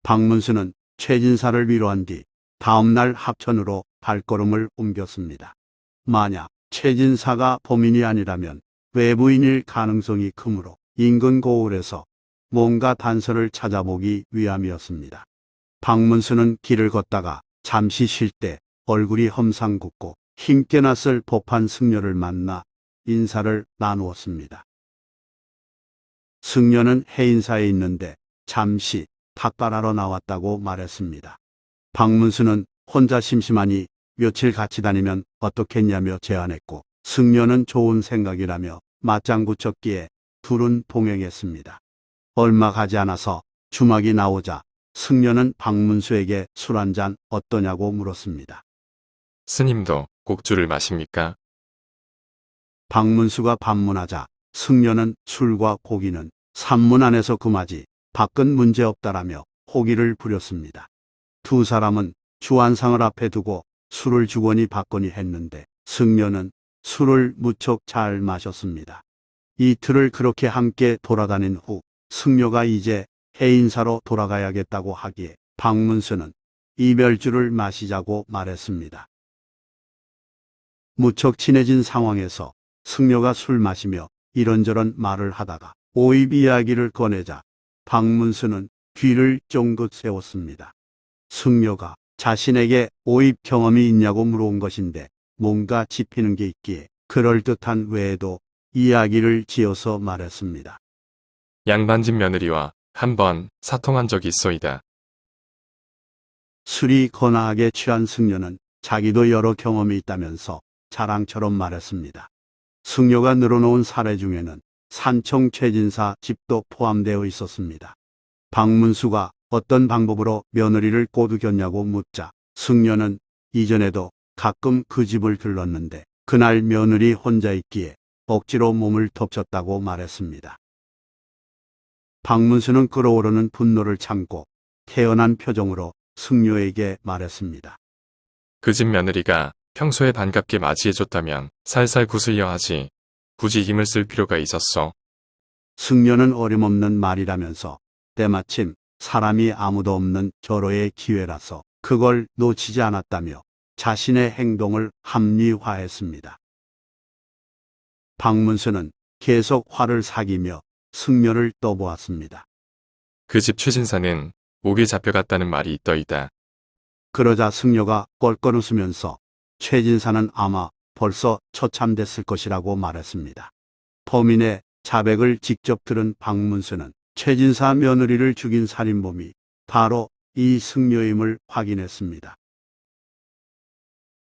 박문수는 최진사를 위로한 뒤 다음날 합천으로 발걸음을 옮겼습니다. 만약 최진사가 범인이 아니라면 외부인일 가능성이 크므로 인근 고을에서 뭔가 단서를 찾아보기 위함이었습니다. 박문수는 길을 걷다가 잠시 쉴 때 얼굴이 험상궂고 힘께 낯설 법한 승려를 만나 인사를 나누었습니다. 승려는 해인사에 있는데 잠시 탁발하러 나왔다고 말했습니다. 박문수는 혼자 심심하니 며칠 같이 다니면 어떻겠냐며 제안했고 승려는 좋은 생각이라며 맞장구 쳤기에 둘은 동행했습니다. 얼마 가지 않아서 주막이 나오자 승려는 박문수에게 술 한 잔 어떠냐고 물었습니다. 스님도 곡주를 마십니까? 박문수가 반문하자 승려는 술과 고기는 산문 안에서 금하지 밖은 문제없다라며 호기를 부렸습니다. 두 사람은 주안상을 앞에 두고 술을 주거니 받거니 했는데 승려는 술을 무척 잘 마셨습니다. 이틀을 그렇게 함께 돌아다닌 후 승려가 이제 해인사로 돌아가야겠다고 하기에 박문수는 이별주를 마시자고 말했습니다. 무척 친해진 상황에서 승려가 술 마시며 이런저런 말을 하다가 오입 이야기를 꺼내자 박문수는 귀를 쫑긋 세웠습니다. 승려가 자신에게 오입 경험이 있냐고 물어온 것인데 뭔가 짚히는 게 있기에 그럴듯한 외에도 이야기를 지어서 말했습니다. 양반집 며느리와 한 번 사통한 적이 있소이다. 술이 거나하게 취한 승려는 자기도 여러 경험이 있다면서 자랑처럼 말했습니다. 승려가 늘어놓은 사례 중에는 산청 최진사 집도 포함되어 있었습니다. 박문수가 어떤 방법으로 며느리를 꼬드겼냐고 묻자 승려는 이전에도 가끔 그 집을 들렀는데 그날 며느리 혼자 있기에 억지로 몸을 덮쳤다고 말했습니다. 박문수는 끓어오르는 분노를 참고 태연한 표정으로 승려에게 말했습니다. 그 집 며느리가 평소에 반갑게 맞이해줬다면 살살 구슬려 하지. 굳이 힘을 쓸 필요가 있었어. 승려는 어림없는 말이라면서 때마침 사람이 아무도 없는 절호의 기회라서 그걸 놓치지 않았다며 자신의 행동을 합리화했습니다. 박문수는 계속 화를 사기며 승려를 떠보았습니다. 그 집 최진사는 목에 잡혀갔다는 말이 있더이다. 그러자 승려가 껄껄 웃으면서 최진사는 아마 벌써 처참됐을 것이라고 말했습니다. 범인의 자백을 직접 들은 박문수는 최진사 며느리를 죽인 살인범이 바로 이 승려임을 확인했습니다.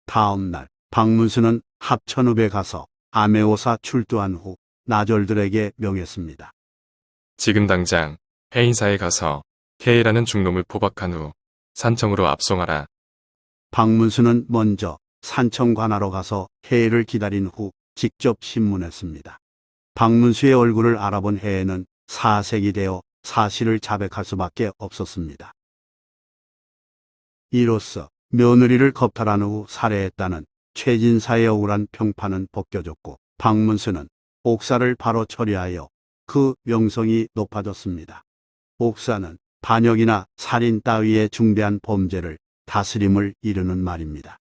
다음 날 박문수는 합천읍에 가서 암해오사 출두한 후 나졸들에게 명했습니다. 지금 당장 해인사에 가서 K라는 중놈을 포박한 후 산청으로 압송하라. 박문수는 먼저 산청 관하로 가서 해를 기다린 후 직접 신문했습니다. 박문수의 얼굴을 알아본 해에는 사색이 되어 사실을 자백할 수밖에 없었습니다. 이로써 며느리를 겁탈한 후 살해했다는 최진사의 억울한 평판은 벗겨졌고 박문수는 옥사를 바로 처리하여 그 명성이 높아졌습니다. 옥사는 반역이나 살인 따위의 중대한 범죄를 다스림을 이루는 말입니다.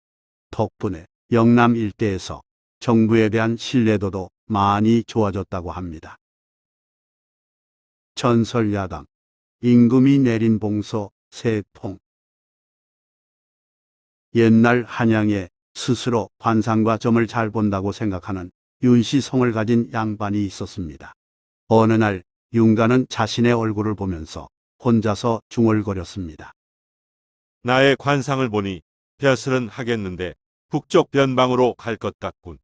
덕분에 영남 일대에서 정부에 대한 신뢰도도 많이 좋아졌다고 합니다. 전설야당 임금이 내린 봉서 세통. 옛날 한양에 스스로 관상과 점을 잘 본다고 생각하는 윤시성을 가진 양반이 있었습니다. 어느 날 윤가는 자신의 얼굴을 보면서 혼자서 중얼거렸습니다. 나의 관상을 보니 벼슬은 하겠는데 북쪽 변방으로 갈 것 같군.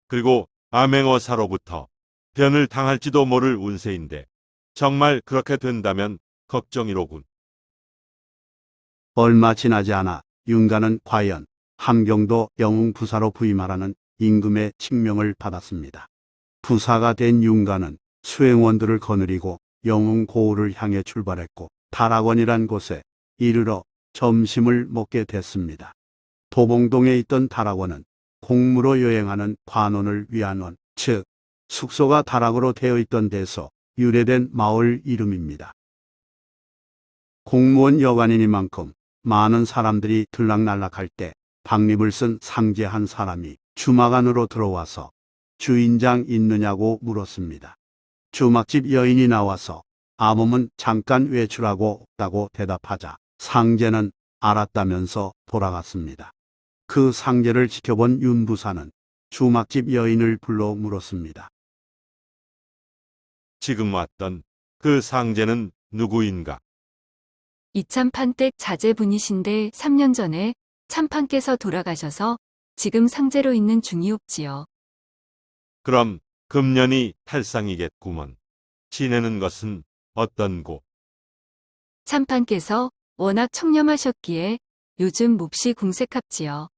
그리고 암행어사로부터 변을 당할지도 모를 운세인데 정말 그렇게 된다면 걱정이로군. 얼마 지나지 않아 윤가는 과연 함경도 영웅부사로 부임하라는 임금의 칙명을 받았습니다. 부사가 된 윤가는 수행원들을 거느리고 영웅고을을 향해 출발했고 다락원이란 곳에 이르러 점심을 먹게 됐습니다. 도봉동에 있던 다락원은 공무로 여행하는 관원을 위한 원, 즉 숙소가 다락으로 되어 있던 데서 유래된 마을 이름입니다. 공무원 여관이니만큼 많은 사람들이 들락날락할 때 박립을 쓴 상제 한 사람이 주막 안으로 들어와서 주인장 있느냐고 물었습니다. 주막집 여인이 나와서 아몸은 잠깐 외출하고 없다고 대답하자 상제는 알았다면서 돌아갔습니다. 그 상제를 지켜본 윤부사는 주막집 여인을 불러 물었습니다. 지금 왔던 그 상제는 누구인가? 이참판댁 자제분이신데 3년 전에 참판께서 돌아가셔서 지금 상제로 있는 중이옵지요. 그럼 금년이 탈상이겠구먼. 지내는 것은 어떤고? 참판께서 워낙 청렴하셨기에 요즘 몹시 궁색합지요.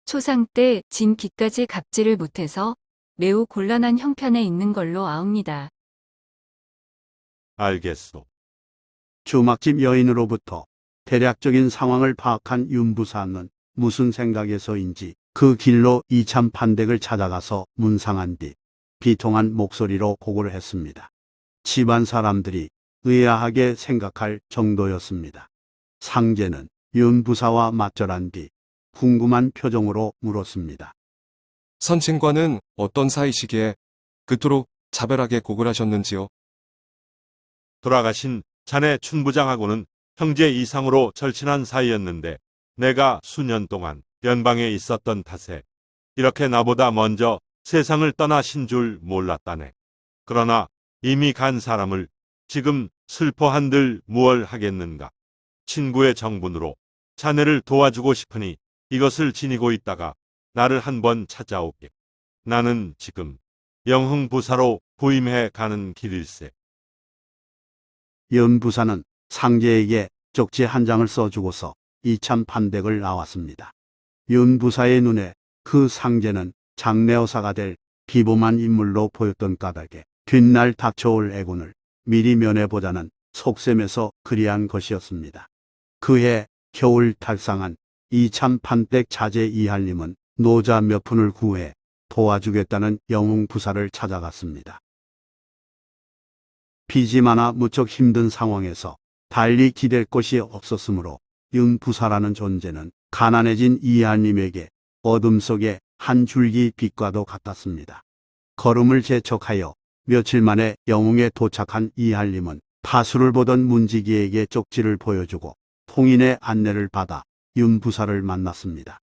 초상 때 진 기까지 갚지를 못해서 매우 곤란한 형편에 있는 걸로 아옵니다. 알겠소. 주막집 여인으로부터 대략적인 상황을 파악한 윤부사는 무슨 생각에서인지 그 길로 이참판댁을 찾아가서 문상한 뒤 비통한 목소리로 고고를 했습니다. 집안 사람들이 의아하게 생각할 정도였습니다. 상제는 윤부사와 맞절한 뒤 궁금한 표정으로 물었습니다. 선친과는 어떤 사이시기에 그토록 차별하게 고글하셨는지요? 돌아가신 자네 춘부장하고는 형제 이상으로 절친한 사이였는데 내가 수년 동안 변방에 있었던 탓에 이렇게 나보다 먼저 세상을 떠나신 줄 몰랐다네. 그러나 이미 간 사람을 지금 슬퍼한들 무얼 하겠는가. 친구의 정분으로 자네를 도와주고 싶으니 이것을 지니고 있다가 나를 한번 찾아오게. 나는 지금 영흥부사로 부임해 가는 길일세. 윤부사는 상제에게 쪽지 한 장을 써주고서 이참판댁을 나왔습니다. 윤부사의 눈에 그 상제는 장례어사가 될 비범한 인물로 보였던 까닭에 뒷날 닥쳐올 애군을 미리 면해보자는 속셈에서 그리한 것이었습니다. 그해 겨울 탈상한 이참판댁 자제 이할림은 노자 몇 푼을 구해 도와주겠다는 영웅부사를 찾아갔습니다. 빚이 많아 무척 힘든 상황에서 달리 기댈 곳이 없었으므로 윤부사라는 존재는 가난해진 이할림에게 어둠 속에 한 줄기 빛과도 같았습니다. 걸음을 재촉하여 며칠 만에 영웅에 도착한 이할림은 파수를 보던 문지기에게 쪽지를 보여주고 통인의 안내를 받아 윤부사를 만났습니다.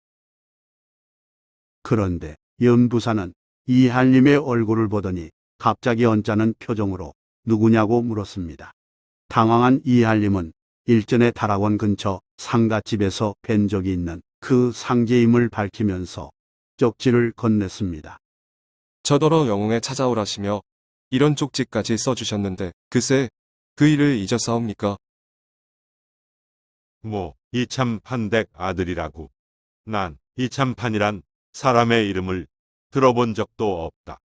그런데 윤부사는 이할림의 얼굴을 보더니 갑자기 언짢은 표정으로 누구냐고 물었습니다. 당황한 이할림은 일전에 다락원 근처 상갓집에서 뵌 적이 있는 그 상제임을 밝히면서 쪽지를 건넸습니다. 저더러 영웅에 찾아오라시며 이런 쪽지까지 써주셨는데 글쎄 그 일을 잊었사옵니까? 뭐 이참판댁 아들이라고. 난 이참판이란 사람의 이름을 들어본 적도 없다.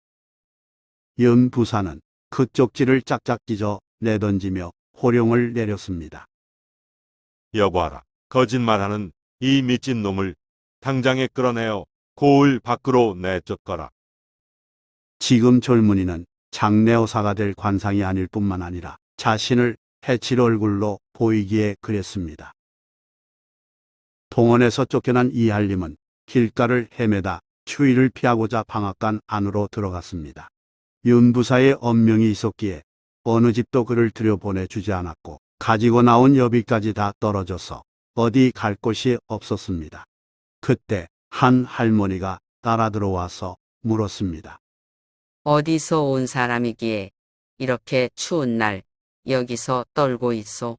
윤부사는 그 쪽지를 짝짝 찢어 내던지며 호령을 내렸습니다. 여보아라. 거짓말하는 이 미친 놈을 당장에 끌어내어 고을 밖으로 내쫓거라. 지금 젊은이는 장례어사가 될 관상이 아닐 뿐만 아니라 자신을 해칠 얼굴로 보이기에 그랬습니다. 동원에서 쫓겨난 이할림은 길가를 헤매다 추위를 피하고자 방앗간 안으로 들어갔습니다. 윤부사의 엄명이 있었기에 어느 집도 그를 들여보내주지 않았고 가지고 나온 여비까지 다 떨어져서 어디 갈 곳이 없었습니다. 그때 한 할머니가 따라 들어와서 물었습니다. 어디서 온 사람이기에 이렇게 추운 날 여기서 떨고 있소?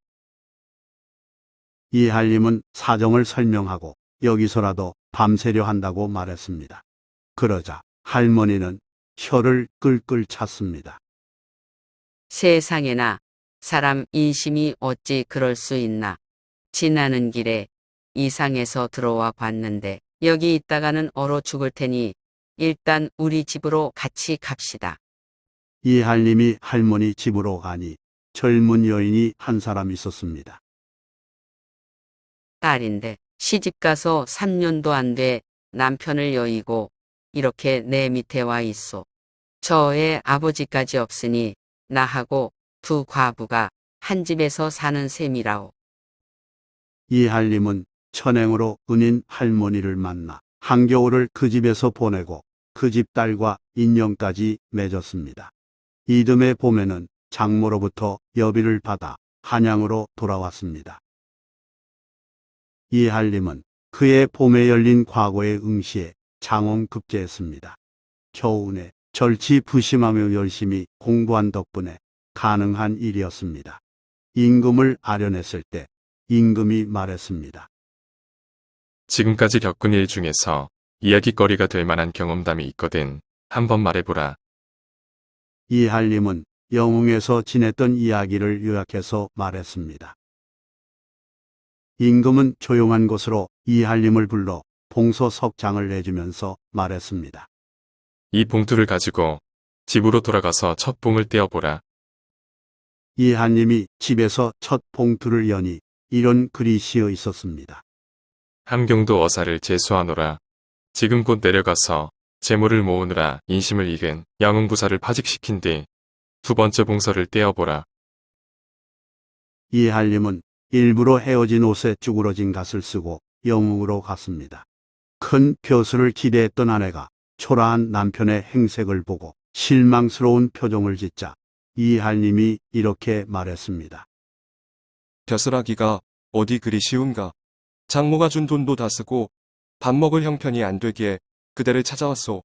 이할림은 사정을 설명하고 여기서라도 밤새려 한다고 말했습니다. 그러자 할머니는 혀를 끌끌 찼습니다. 세상에나 사람 인심이 어찌 그럴 수 있나. 지나는 길에 이상해서 들어와 봤는데 여기 있다가는 얼어 죽을 테니 일단 우리 집으로 같이 갑시다. 이할림이 할머니 집으로 가니 젊은 여인이 한 사람 있었습니다. 딸인데 시집가서 3년도 안 돼 남편을 여의고 이렇게 내 밑에 와 있소. 저의 아버지까지 없으니 나하고 두 과부가 한 집에서 사는 셈이라오. 이할림은 천행으로 은인 할머니를 만나 한겨울을 그 집에서 보내고 그 집 딸과 인연까지 맺었습니다. 이듬해 봄에는 장모로부터 여비를 받아 한양으로 돌아왔습니다. 이할림은 그의 봄에 열린 과거의 응시에 장엄급제했습니다. 겨우내 절치부심하며 열심히 공부한 덕분에 가능한 일이었습니다. 임금을 아련했을 때 임금이 말했습니다. 지금까지 겪은 일 중에서 이야기거리가 될 만한 경험담이 있거든. 한번 말해보라. 이할림은 영흥에서 지냈던 이야기를 요약해서 말했습니다. 임금은 조용한 곳으로 이할림을 불러 봉소석장을 내주면서 말했습니다. 이 봉투를 가지고 집으로 돌아가서 첫 봉을 떼어보라. 이할림이 집에서 첫 봉투를 여니 이런 글이 씌어 있었습니다. 함경도 어사를 제수하노라. 지금 곧 내려가서 재물을 모으느라 인심을 익은 영흥부사를 파직시킨 뒤 두 번째 봉서를 떼어보라. 이할림은 일부러 헤어진 옷에 쭈그러진 갓을 쓰고 영흥으로 갔습니다. 큰 벼슬을 기대했던 아내가 초라한 남편의 행색을 보고 실망스러운 표정을 짓자 이할림이 이렇게 말했습니다. 벼슬하기가 어디 그리 쉬운가. 장모가 준 돈도 다 쓰고 밥 먹을 형편이 안 되기에 그대를 찾아왔소.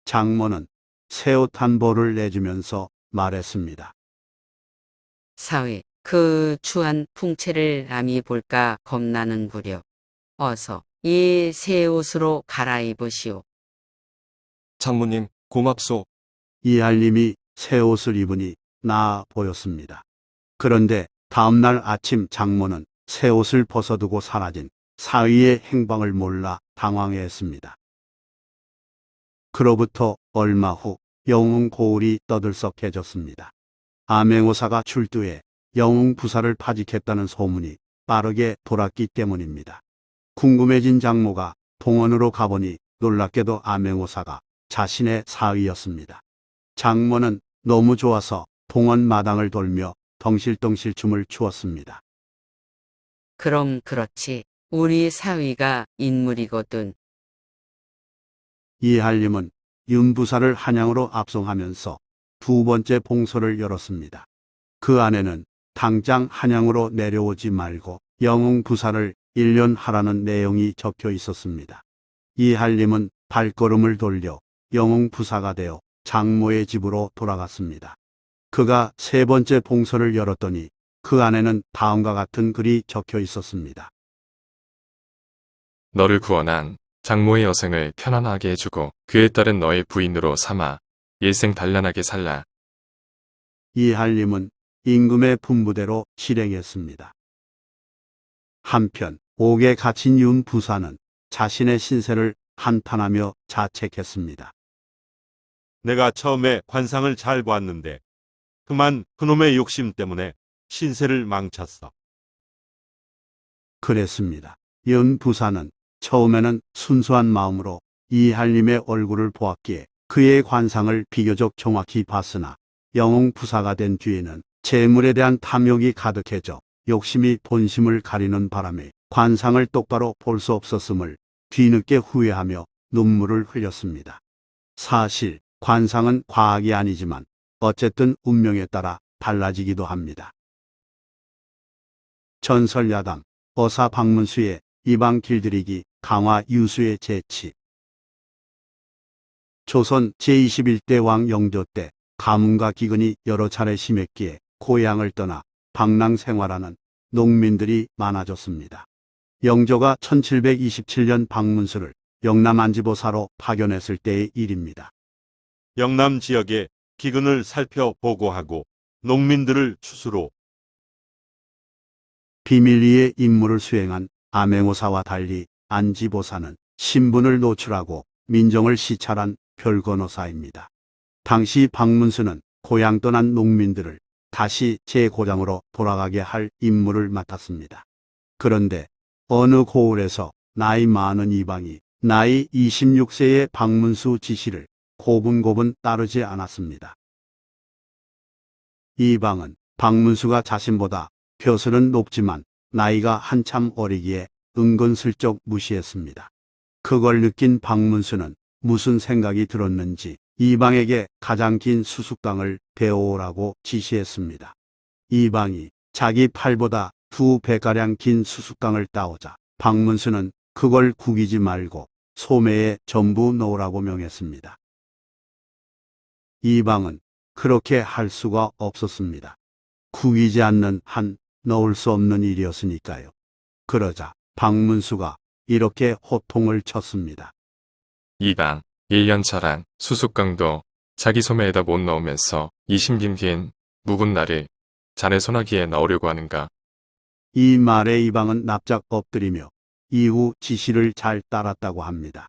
장모는 새 옷 한 벌을 내주면서 말했습니다. 사위, 그 추한 풍채를 남이 볼까 겁나는구려. 어서 이 새 옷으로 갈아입으시오. 장모님, 고맙소. 이할림이 새 옷을 입으니 나아 보였습니다. 그런데 다음날 아침 장모는 새 옷을 벗어두고 사라진 사위의 행방을 몰라 당황해했습니다. 그로부터 얼마 후 영흥 고을이 떠들썩해졌습니다. 암행어사가 출두해 영흥 부사를 파직했다는 소문이 빠르게 돌았기 때문입니다. 궁금해진 장모가 동원으로 가보니 놀랍게도 암행어사가 자신의 사위였습니다. 장모는 너무 좋아서 동원 마당을 돌며 덩실덩실 춤을 추었습니다. 그럼 그렇지. 우리 사위가 인물이거든. 이할림은 윤부사를 한양으로 압송하면서 두 번째 봉소를 열었습니다. 그 안에는 당장 한양으로 내려오지 말고 영흥 부사를 1년 하라는 내용이 적혀 있었습니다. 이할림은 발걸음을 돌려 영흥 부사가 되어 장모의 집으로 돌아갔습니다. 그가 세 번째 봉소를 열었더니 그 안에는 다음과 같은 글이 적혀 있었습니다. 너를 구원한 장모의 여생을 편안하게 해주고 그에 따른 너의 부인으로 삼아 일생 단란하게 살라. 이할림은 임금의 분부대로 실행했습니다. 한편 옥에 갇힌 윤 부사는 자신의 신세를 한탄하며 자책했습니다. 내가 처음에 관상을 잘 보았는데 그만 그놈의 욕심 때문에 신세를 망쳤어. 그랬습니다. 윤 부사는 처음에는 순수한 마음으로 이할림의 얼굴을 보았기에 그의 관상을 비교적 정확히 봤으나 영흥 부사가 된 뒤에는 재물에 대한 탐욕이 가득해져 욕심이 본심을 가리는 바람에 관상을 똑바로 볼 수 없었음을 뒤늦게 후회하며 눈물을 흘렸습니다. 사실 관상은 과학이 아니지만 어쨌든 운명에 따라 달라지기도 합니다. 전설야담 어사 박문수의 이방 길들이기 강화 유수의 재치. 조선 제21대 왕 영조 때 가뭄과 기근이 여러 차례 심했기에 고향을 떠나 방랑 생활하는 농민들이 많아졌습니다. 영조가 1727년 박문수를 영남 안지보사로 파견했을 때의 일입니다. 영남 지역의 기근을 살펴보고하고 농민들을 추수로 비밀리에 임무를 수행한 암행어사와 달리 안지보사는 신분을 노출하고 민정을 시찰한 별건호사입니다. 당시 박문수는 고향 떠난 농민들을 다시 제고장으로 돌아가게 할 임무를 맡았습니다. 그런데 어느 고을에서 나이 많은 이방이 나이 26세의 박문수 지시를 고분고분 따르지 않았습니다. 이방은 박문수가 자신보다 벼슬은 높지만 나이가 한참 어리기에 은근슬쩍 무시했습니다. 그걸 느낀 박문수는 무슨 생각이 들었는지 이방에게 가장 긴 수수깡을 배워오라고 지시했습니다. 이방이 자기 팔보다 2배가량 긴 수수깡을 따오자 박문수는 그걸 구기지 말고 소매에 전부 넣으라고 명했습니다. 이방은 그렇게 할 수가 없었습니다. 구기지 않는 한 넣을 수 없는 일이었으니까요. 그러자 박문수가 이렇게 호통을 쳤습니다. 이방, 1년 차란 수수깡도 자기 소매에다 못 넣으면서 이 신김긴 묵은 나를 자네 소나기에 넣으려고 하는가? 이 말에 이방은 납작 엎드리며 이후 지시를 잘 따랐다고 합니다.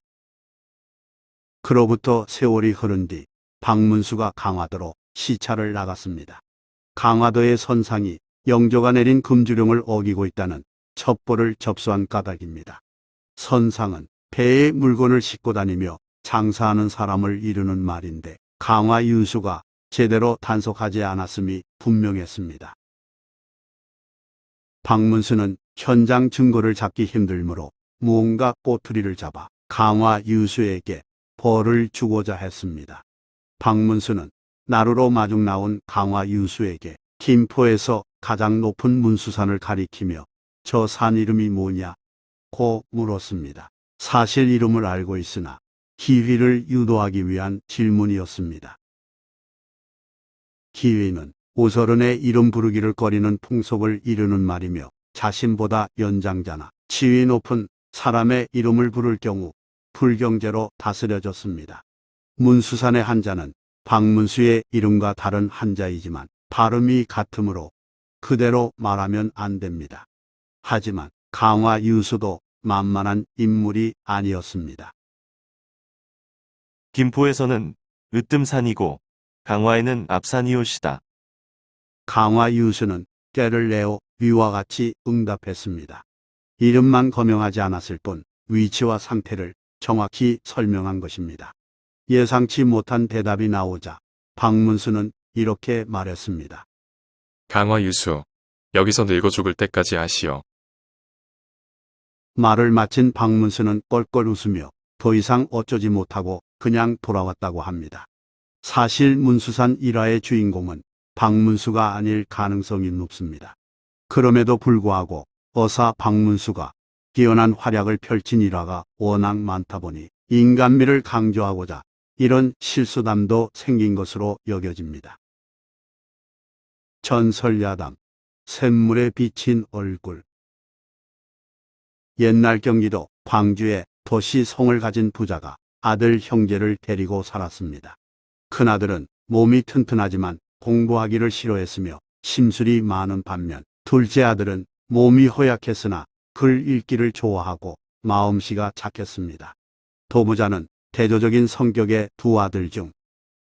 그로부터 세월이 흐른 뒤 박문수가 강화도로 시찰을 나갔습니다. 강화도의 선상이 영조가 내린 금주령을 어기고 있다는 첩보를 접수한 까닭입니다. 선상은 배에 물건을 싣고 다니며 장사하는 사람을 이르는 말인데 강화 유수가 제대로 단속하지 않았음이 분명했습니다. 박문수는 현장 증거를 잡기 힘들므로 무언가 꼬투리를 잡아 강화 유수에게 벌을 주고자 했습니다. 박문수는 나루로 마중 나온 강화 유수에게 김포에서 가장 높은 문수산을 가리키며 저 산 이름이 뭐냐? 고 물었습니다. 사실 이름을 알고 있으나 기휘를 유도하기 위한 질문이었습니다. 기휘는 오서른의 이름 부르기를 꺼리는 풍속을 이르는 말이며 자신보다 연장자나 지위 높은 사람의 이름을 부를 경우 불경제로 다스려졌습니다. 문수산의 한자는 박문수의 이름과 다른 한자이지만 발음이 같으므로 그대로 말하면 안 됩니다. 하지만 강화 유수도 만만한 인물이 아니었습니다. 김포에서는 으뜸산이고 강화에는 앞산이오시다. 강화 유수는 떼를 내어 위와 같이 응답했습니다. 이름만 거명하지 않았을 뿐 위치와 상태를 정확히 설명한 것입니다. 예상치 못한 대답이 나오자 박문수는 이렇게 말했습니다. 강화 유수, 여기서 늙어 죽을 때까지 하시오. 말을 마친 박문수는 껄껄 웃으며 더 이상 어쩌지 못하고 그냥 돌아왔다고 합니다. 사실 문수산 일화의 주인공은 박문수가 아닐 가능성이 높습니다. 그럼에도 불구하고 어사 박문수가 뛰어난 활약을 펼친 일화가 워낙 많다 보니 인간미를 강조하고자 이런 실수담도 생긴 것으로 여겨집니다. 전설야담, 샘물에 비친 얼굴. 옛날 경기도 광주에 도시 성을 가진 부자가 아들 형제를 데리고 살았습니다. 큰아들은 몸이 튼튼하지만 공부하기를 싫어했으며 심술이 많은 반면 둘째 아들은 몸이 허약했으나 글 읽기를 좋아하고 마음씨가 착했습니다. 도부자는 대조적인 성격의 두 아들 중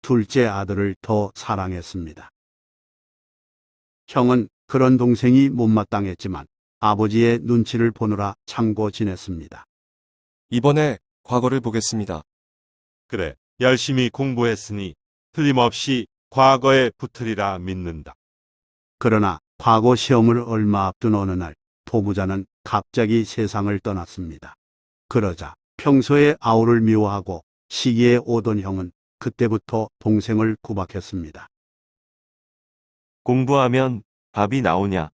둘째 아들을 더 사랑했습니다. 형은 그런 동생이 못마땅했지만 아버지의 눈치를 보느라 참고 지냈습니다. 이번에 과거를 보겠습니다. 그래 열심히 공부했으니 틀림없이 과거에 붙으리라 믿는다. 그러나 과거 시험을 얼마 앞둔 어느 날 도부자는 갑자기 세상을 떠났습니다. 그러자 평소에 아우를 미워하고 시기에 오던 형은 그때부터 동생을 구박했습니다. 공부하면 밥이 나오냐?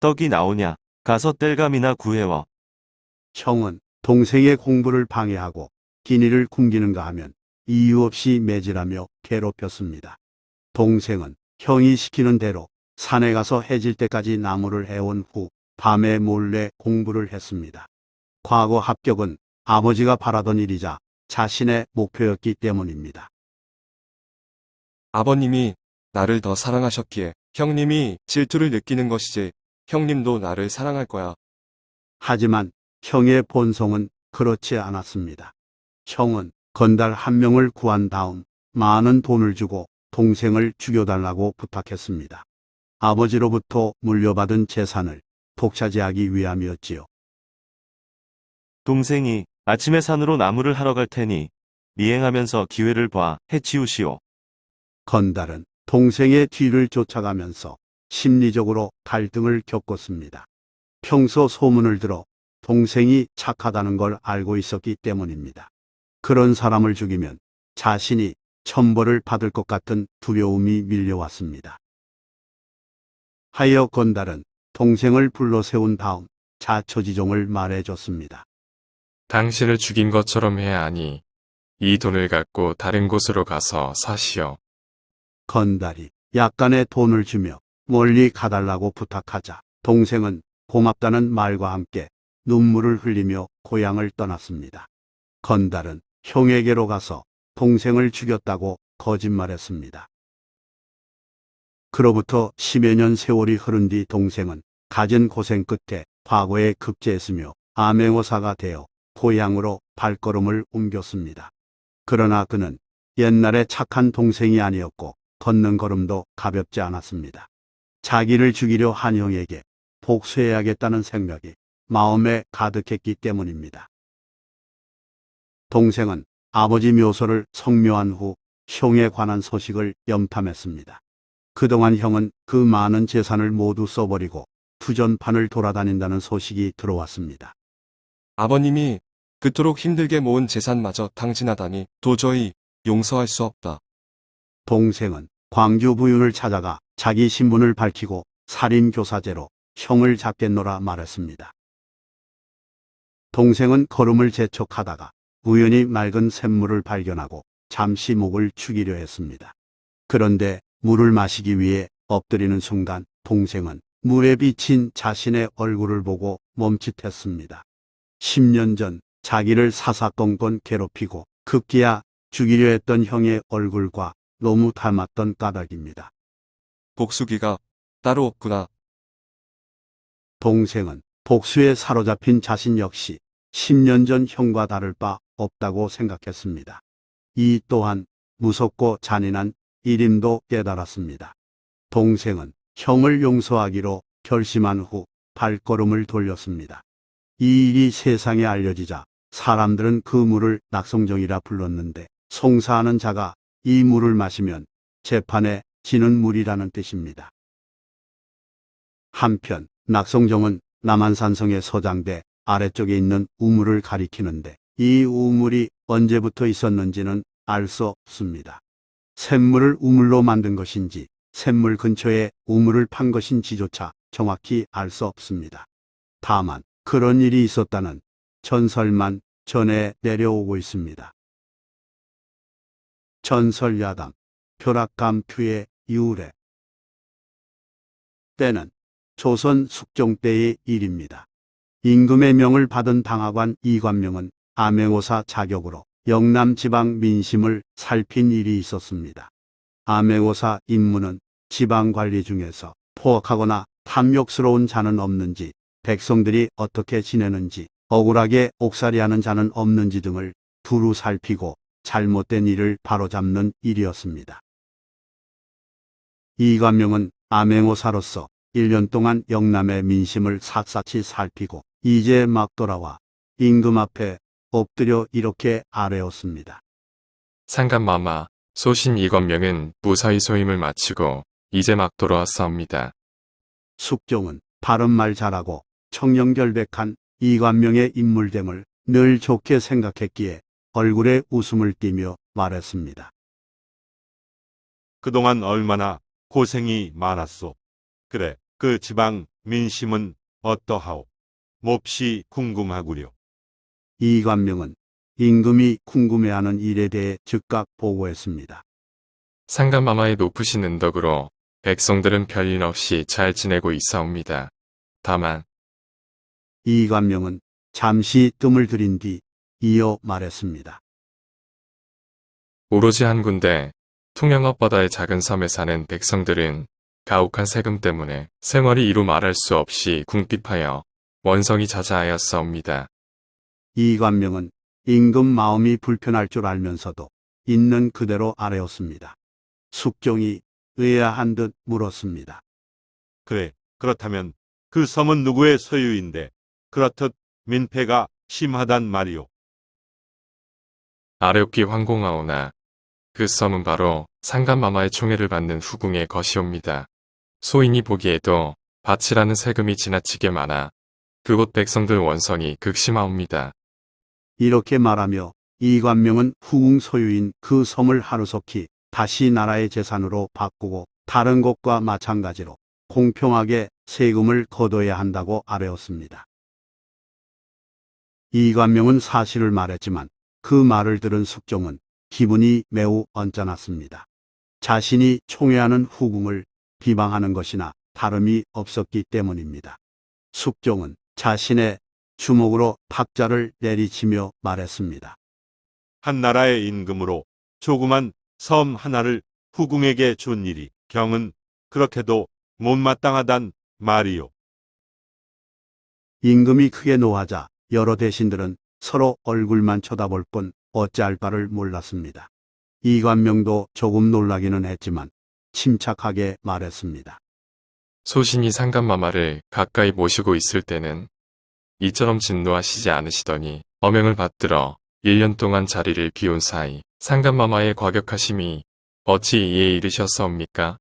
떡이 나오냐? 가서 땔감이나 구해와. 형은 동생의 공부를 방해하고 기니를 굶기는가 하면 이유 없이 매질하며 괴롭혔습니다. 동생은 형이 시키는 대로 산에 가서 해질 때까지 나무를 해온 후 밤에 몰래 공부를 했습니다. 과거 합격은 아버지가 바라던 일이자 자신의 목표였기 때문입니다. 아버님이 나를 더 사랑하셨기에 형님이 질투를 느끼는 것이지 형님도 나를 사랑할 거야. 하지만 형의 본성은 그렇지 않았습니다. 형은 건달 한 명을 구한 다음 많은 돈을 주고 동생을 죽여달라고 부탁했습니다. 아버지로부터 물려받은 재산을 독차지하기 위함이었지요. 동생이 아침에 산으로 나무를 하러 갈 테니 미행하면서 기회를 봐 해치우시오. 건달은 동생의 뒤를 쫓아가면서 심리적으로 갈등을 겪었습니다. 평소 소문을 들어 동생이 착하다는 걸 알고 있었기 때문입니다. 그런 사람을 죽이면 자신이 천벌을 받을 것 같은 두려움이 밀려왔습니다. 하여 건달은 동생을 불러 세운 다음 자초지종을 말해줬습니다. 당신을 죽인 것처럼 해야 하니 이 돈을 갖고 다른 곳으로 가서 사시오. 건달이 약간의 돈을 주며 멀리 가달라고 부탁하자 동생은 고맙다는 말과 함께 눈물을 흘리며 고향을 떠났습니다. 건달은 형에게로 가서 동생을 죽였다고 거짓말했습니다. 그로부터 10여 년 세월이 흐른 뒤 동생은 갖은 고생 끝에 과거에 급제했으며 암행어사가 되어 고향으로 발걸음을 옮겼습니다. 그러나 그는 옛날에 착한 동생이 아니었고 걷는 걸음도 가볍지 않았습니다. 자기를 죽이려 한 형에게 복수해야겠다는 생각이 마음에 가득했기 때문입니다. 동생은 아버지 묘소를 성묘한 후 형에 관한 소식을 염탐했습니다. 그동안 형은 그 많은 재산을 모두 써버리고 투전판을 돌아다닌다는 소식이 들어왔습니다. 아버님이 그토록 힘들게 모은 재산마저 탕진하다니 도저히 용서할 수 없다. 동생은 광주 부윤을 찾아가 자기 신분을 밝히고 살인교사죄로 형을 잡겠노라 말했습니다. 동생은 걸음을 재촉하다가 우연히 맑은 샘물을 발견하고 잠시 목을 축이려 했습니다. 그런데 물을 마시기 위해 엎드리는 순간 동생은 물에 비친 자신의 얼굴을 보고 멈칫했습니다. 10년 전 자기를 사사건건 괴롭히고 급기야 죽이려 했던 형의 얼굴과 너무 닮았던 까닭입니다. 복수기가 따로 없구나. 동생은 복수에 사로잡힌 자신 역시 10년 전 형과 다를 바 없다고 생각했습니다. 이 또한 무섭고 잔인한 일임도 깨달았습니다. 동생은 형을 용서하기로 결심한 후 발걸음을 돌렸습니다. 이 일이 세상에 알려지자 사람들은 그 물을 낙성정이라 불렀는데 송사하는 자가 이 물을 마시면 재판에 지는 물이라는 뜻입니다. 한편 낙성정은 남한산성의 서장대 아래쪽에 있는 우물을 가리키는데 이 우물이 언제부터 있었는지는 알 수 없습니다. 샘물을 우물로 만든 것인지 샘물 근처에 우물을 판 것인지조차 정확히 알 수 없습니다. 다만 그런 일이 있었다는 전설만 전해 내려오고 있습니다. 전설야담 벼락감투의 유래. 때는 조선 숙종 때의 일입니다. 임금의 명을 받은 당하관 이관명은 암행어사 자격으로 영남 지방 민심을 살핀 일이 있었습니다. 암행어사 임무는 지방 관리 중에서 포악하거나 탐욕스러운 자는 없는지, 백성들이 어떻게 지내는지, 억울하게 옥살이하는 자는 없는지 등을 두루 살피고 잘못된 일을 바로잡는 일이었습니다. 이관명은 암행어사로서 1년 동안 영남의 민심을 샅샅이 살피고 이제 막 돌아와 임금 앞에 엎드려 이렇게 아뢰었습니다. 상감마마, 소신 이건명은 무사히 소임을 마치고 이제 막 돌아왔사옵니다. 숙종은 바른말 잘하고 청렴결백한 이관명의 인물됨을 늘 좋게 생각했기에 얼굴에 웃음을 띠며 말했습니다. 그동안 얼마나 고생이 많았소. 그래, 그 지방 민심은 어떠하오? 몹시 궁금하구려. 이관명은 임금이 궁금해하는 일에 대해 즉각 보고했습니다. 상감마마의 높으신 은덕으로 백성들은 별일 없이 잘 지내고 있사옵니다. 다만 이관명은 잠시 뜸을 들인 뒤 이어 말했습니다. 오로지 한 군데 통영 앞바다의 작은 섬에 사는 백성들은 가혹한 세금 때문에 생활이 이루 말할 수 없이 궁핍하여 원성이 자자하였사옵니다. 이관명은 임금 마음이 불편할 줄 알면서도 있는 그대로 아뢰었습니다. 숙종이 의아한 듯 물었습니다. 그래, 그렇다면 그 섬은 누구의 소유인데 그렇듯 민폐가 심하단 말이오. 아뢰옵기 황공하오나 그 섬은 바로 상간마마의 총애를 받는 후궁의 것이옵니다. 소인이 보기에도 바치라는 세금이 지나치게 많아 그곳 백성들 원성이 극심하옵니다. 이렇게 말하며 이관명은 후궁 소유인 그 섬을 하루속히 다시 나라의 재산으로 바꾸고 다른 곳과 마찬가지로 공평하게 세금을 거둬야 한다고 아뢰었습니다. 이관명은 사실을 말했지만 그 말을 들은 숙종은 기분이 매우 언짢았습니다. 자신이 총애하는 후궁을 비방하는 것이나 다름이 없었기 때문입니다. 숙종은 자신의 주먹으로 탁자를 내리치며 말했습니다. 한 나라의 임금으로 조그만 섬 하나를 후궁에게 준 일이 경은 그렇게도 못마땅하단 말이오. 임금이 크게 노하자 여러 대신들은 서로 얼굴만 쳐다볼 뿐 어찌할 바를 몰랐습니다. 이관명도 조금 놀라기는 했지만 침착하게 말했습니다. 소신이 상간마마를 가까이 모시고 있을 때는 이처럼 진노하시지 않으시더니 어명을 받들어 1년 동안 자리를 비운 사이 상간마마의 과격하심이 어찌 이에 이르셨사옵니까?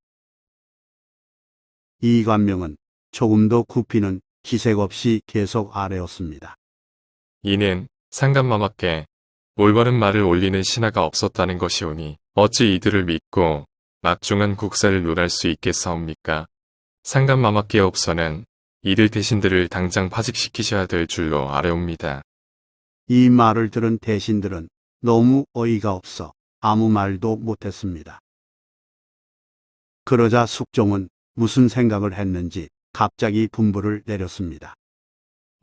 이관명은 조금도 굽히는 기색 없이 계속 아뢰었습니다. 이는 상간마마께 올바른 말을 올리는 신하가 없었다는 것이오니 어찌 이들을 믿고 막중한 국사를 논할 수 있겠사옵니까? 상간마마께 없어는 이들 대신들을 당장 파직시키셔야 될 줄로 아뢰옵니다. 이 말을 들은 대신들은 너무 어이가 없어 아무 말도 못했습니다. 그러자 숙종은 무슨 생각을 했는지 갑자기 분부를 내렸습니다.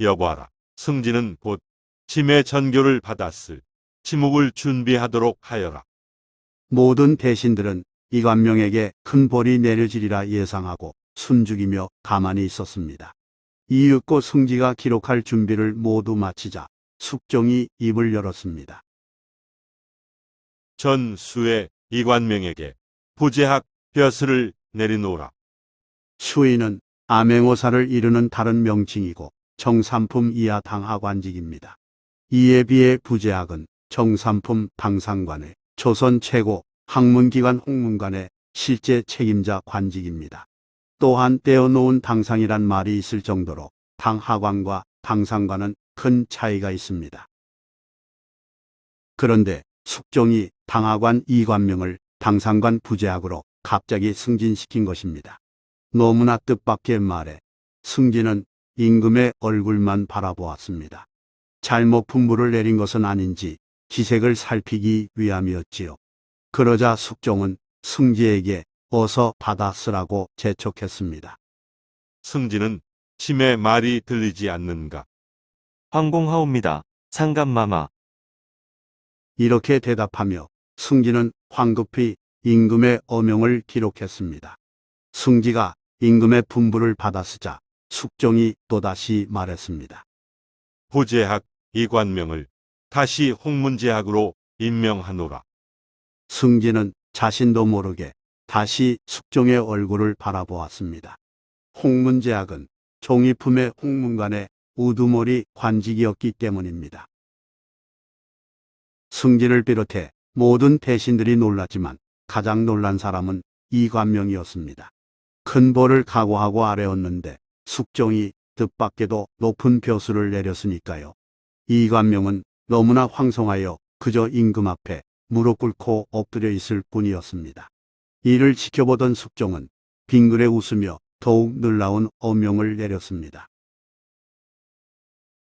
여보하라. 승진은 곧 침의 전교를 받았을 치묵을 준비하도록 하여라. 모든 대신들은 이관명에게 큰 벌이 내려지리라 예상하고 숨죽이며 가만히 있었습니다. 이윽고 승지가 기록할 준비를 모두 마치자 숙종이 입을 열었습니다. 전수의 이관명에게 부재학 벼슬을 내리노라. 수의는 암행어사를 이루는 다른 명칭이고 정삼품 이하 당하관직입니다. 이에 비해 부재학은 정삼품 당상관의 조선 최고 학문기관 홍문관의 실제 책임자 관직입니다. 또한 떼어놓은 당상이란 말이 있을 정도로 당하관과 당상관은 큰 차이가 있습니다. 그런데 숙종이 당하관 이관명을 당상관 부재학으로 갑자기 승진시킨 것입니다. 너무나 뜻밖의 말에 승진은 임금의 얼굴만 바라보았습니다. 잘못 분부를 내린 것은 아닌지 기색을 살피기 위함이었지요. 그러자 숙종은 승지에게 어서 받아 쓰라고 재촉했습니다. 승진은 침의 말이 들리지 않는가? 황공하옵니다. 상간마마. 이렇게 대답하며 승지는 황급히 임금의 어명을 기록했습니다. 승지가 임금의 분부를 받아 쓰자 숙종이 또다시 말했습니다. 부재학 이관명을 다시 홍문재학으로 임명하노라. 승지는 자신도 모르게 다시 숙종의 얼굴을 바라보았습니다. 홍문재학은 종이품의 홍문관의 우두머리 관직이었기 때문입니다. 승진을 비롯해 모든 대신들이 놀랐지만 가장 놀란 사람은 이관명이었습니다. 큰 벌을 각오하고 아뢰었는데 숙종이 뜻밖에도 높은 벼슬을 내렸으니까요. 이관명은 너무나 황송하여 그저 임금 앞에 무릎 꿇고 엎드려 있을 뿐이었습니다. 이를 지켜보던 숙종은 빙그레 웃으며 더욱 놀라운 어명을 내렸습니다.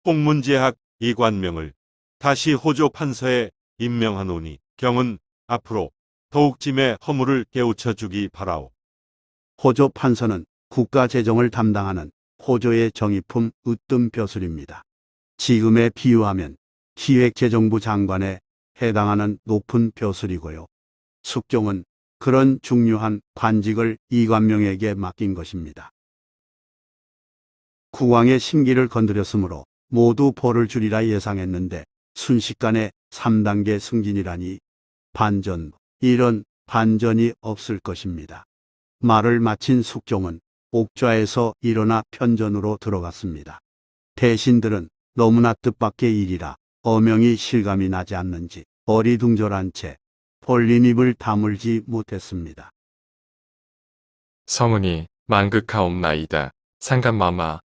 홍문재학 이관명을 다시 호조 판서에 임명하노니 경은 앞으로 더욱 짐의 허물을 깨우쳐 주기 바라오. 호조 판서는 국가 재정을 담당하는 호조의 정의품 으뜸 벼슬입니다. 지금에 비유하면 기획재정부 장관에 해당하는 높은 벼슬이고요. 숙종은 그런 중요한 관직을 이관명에게 맡긴 것입니다. 국왕의 심기를 건드렸으므로 모두 벌을 주리라 예상했는데 순식간에 3단계 승진이라니 반전, 이런 반전이 없을 것입니다. 말을 마친 숙종은 옥좌에서 일어나 편전으로 들어갔습니다. 대신들은 너무나 뜻밖의 일이라 어명이 실감이 나지 않는지 어리둥절한 채 벌린 입을 다물지 못했습니다. 성은이 만극하옵나이다. 상감마마.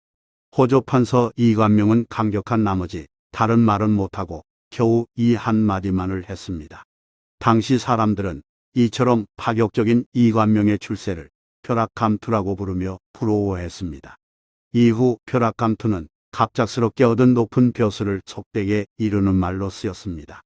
호조판서 이관명은 감격한 나머지 다른 말은 못하고 겨우 이 한마디만을 했습니다. 당시 사람들은 이처럼 파격적인 이관명의 출세를 벼락감투라고 부르며 부러워했습니다. 이후 벼락감투는 갑작스럽게 얻은 높은 벼슬을 속되게 이루는 말로 쓰였습니다.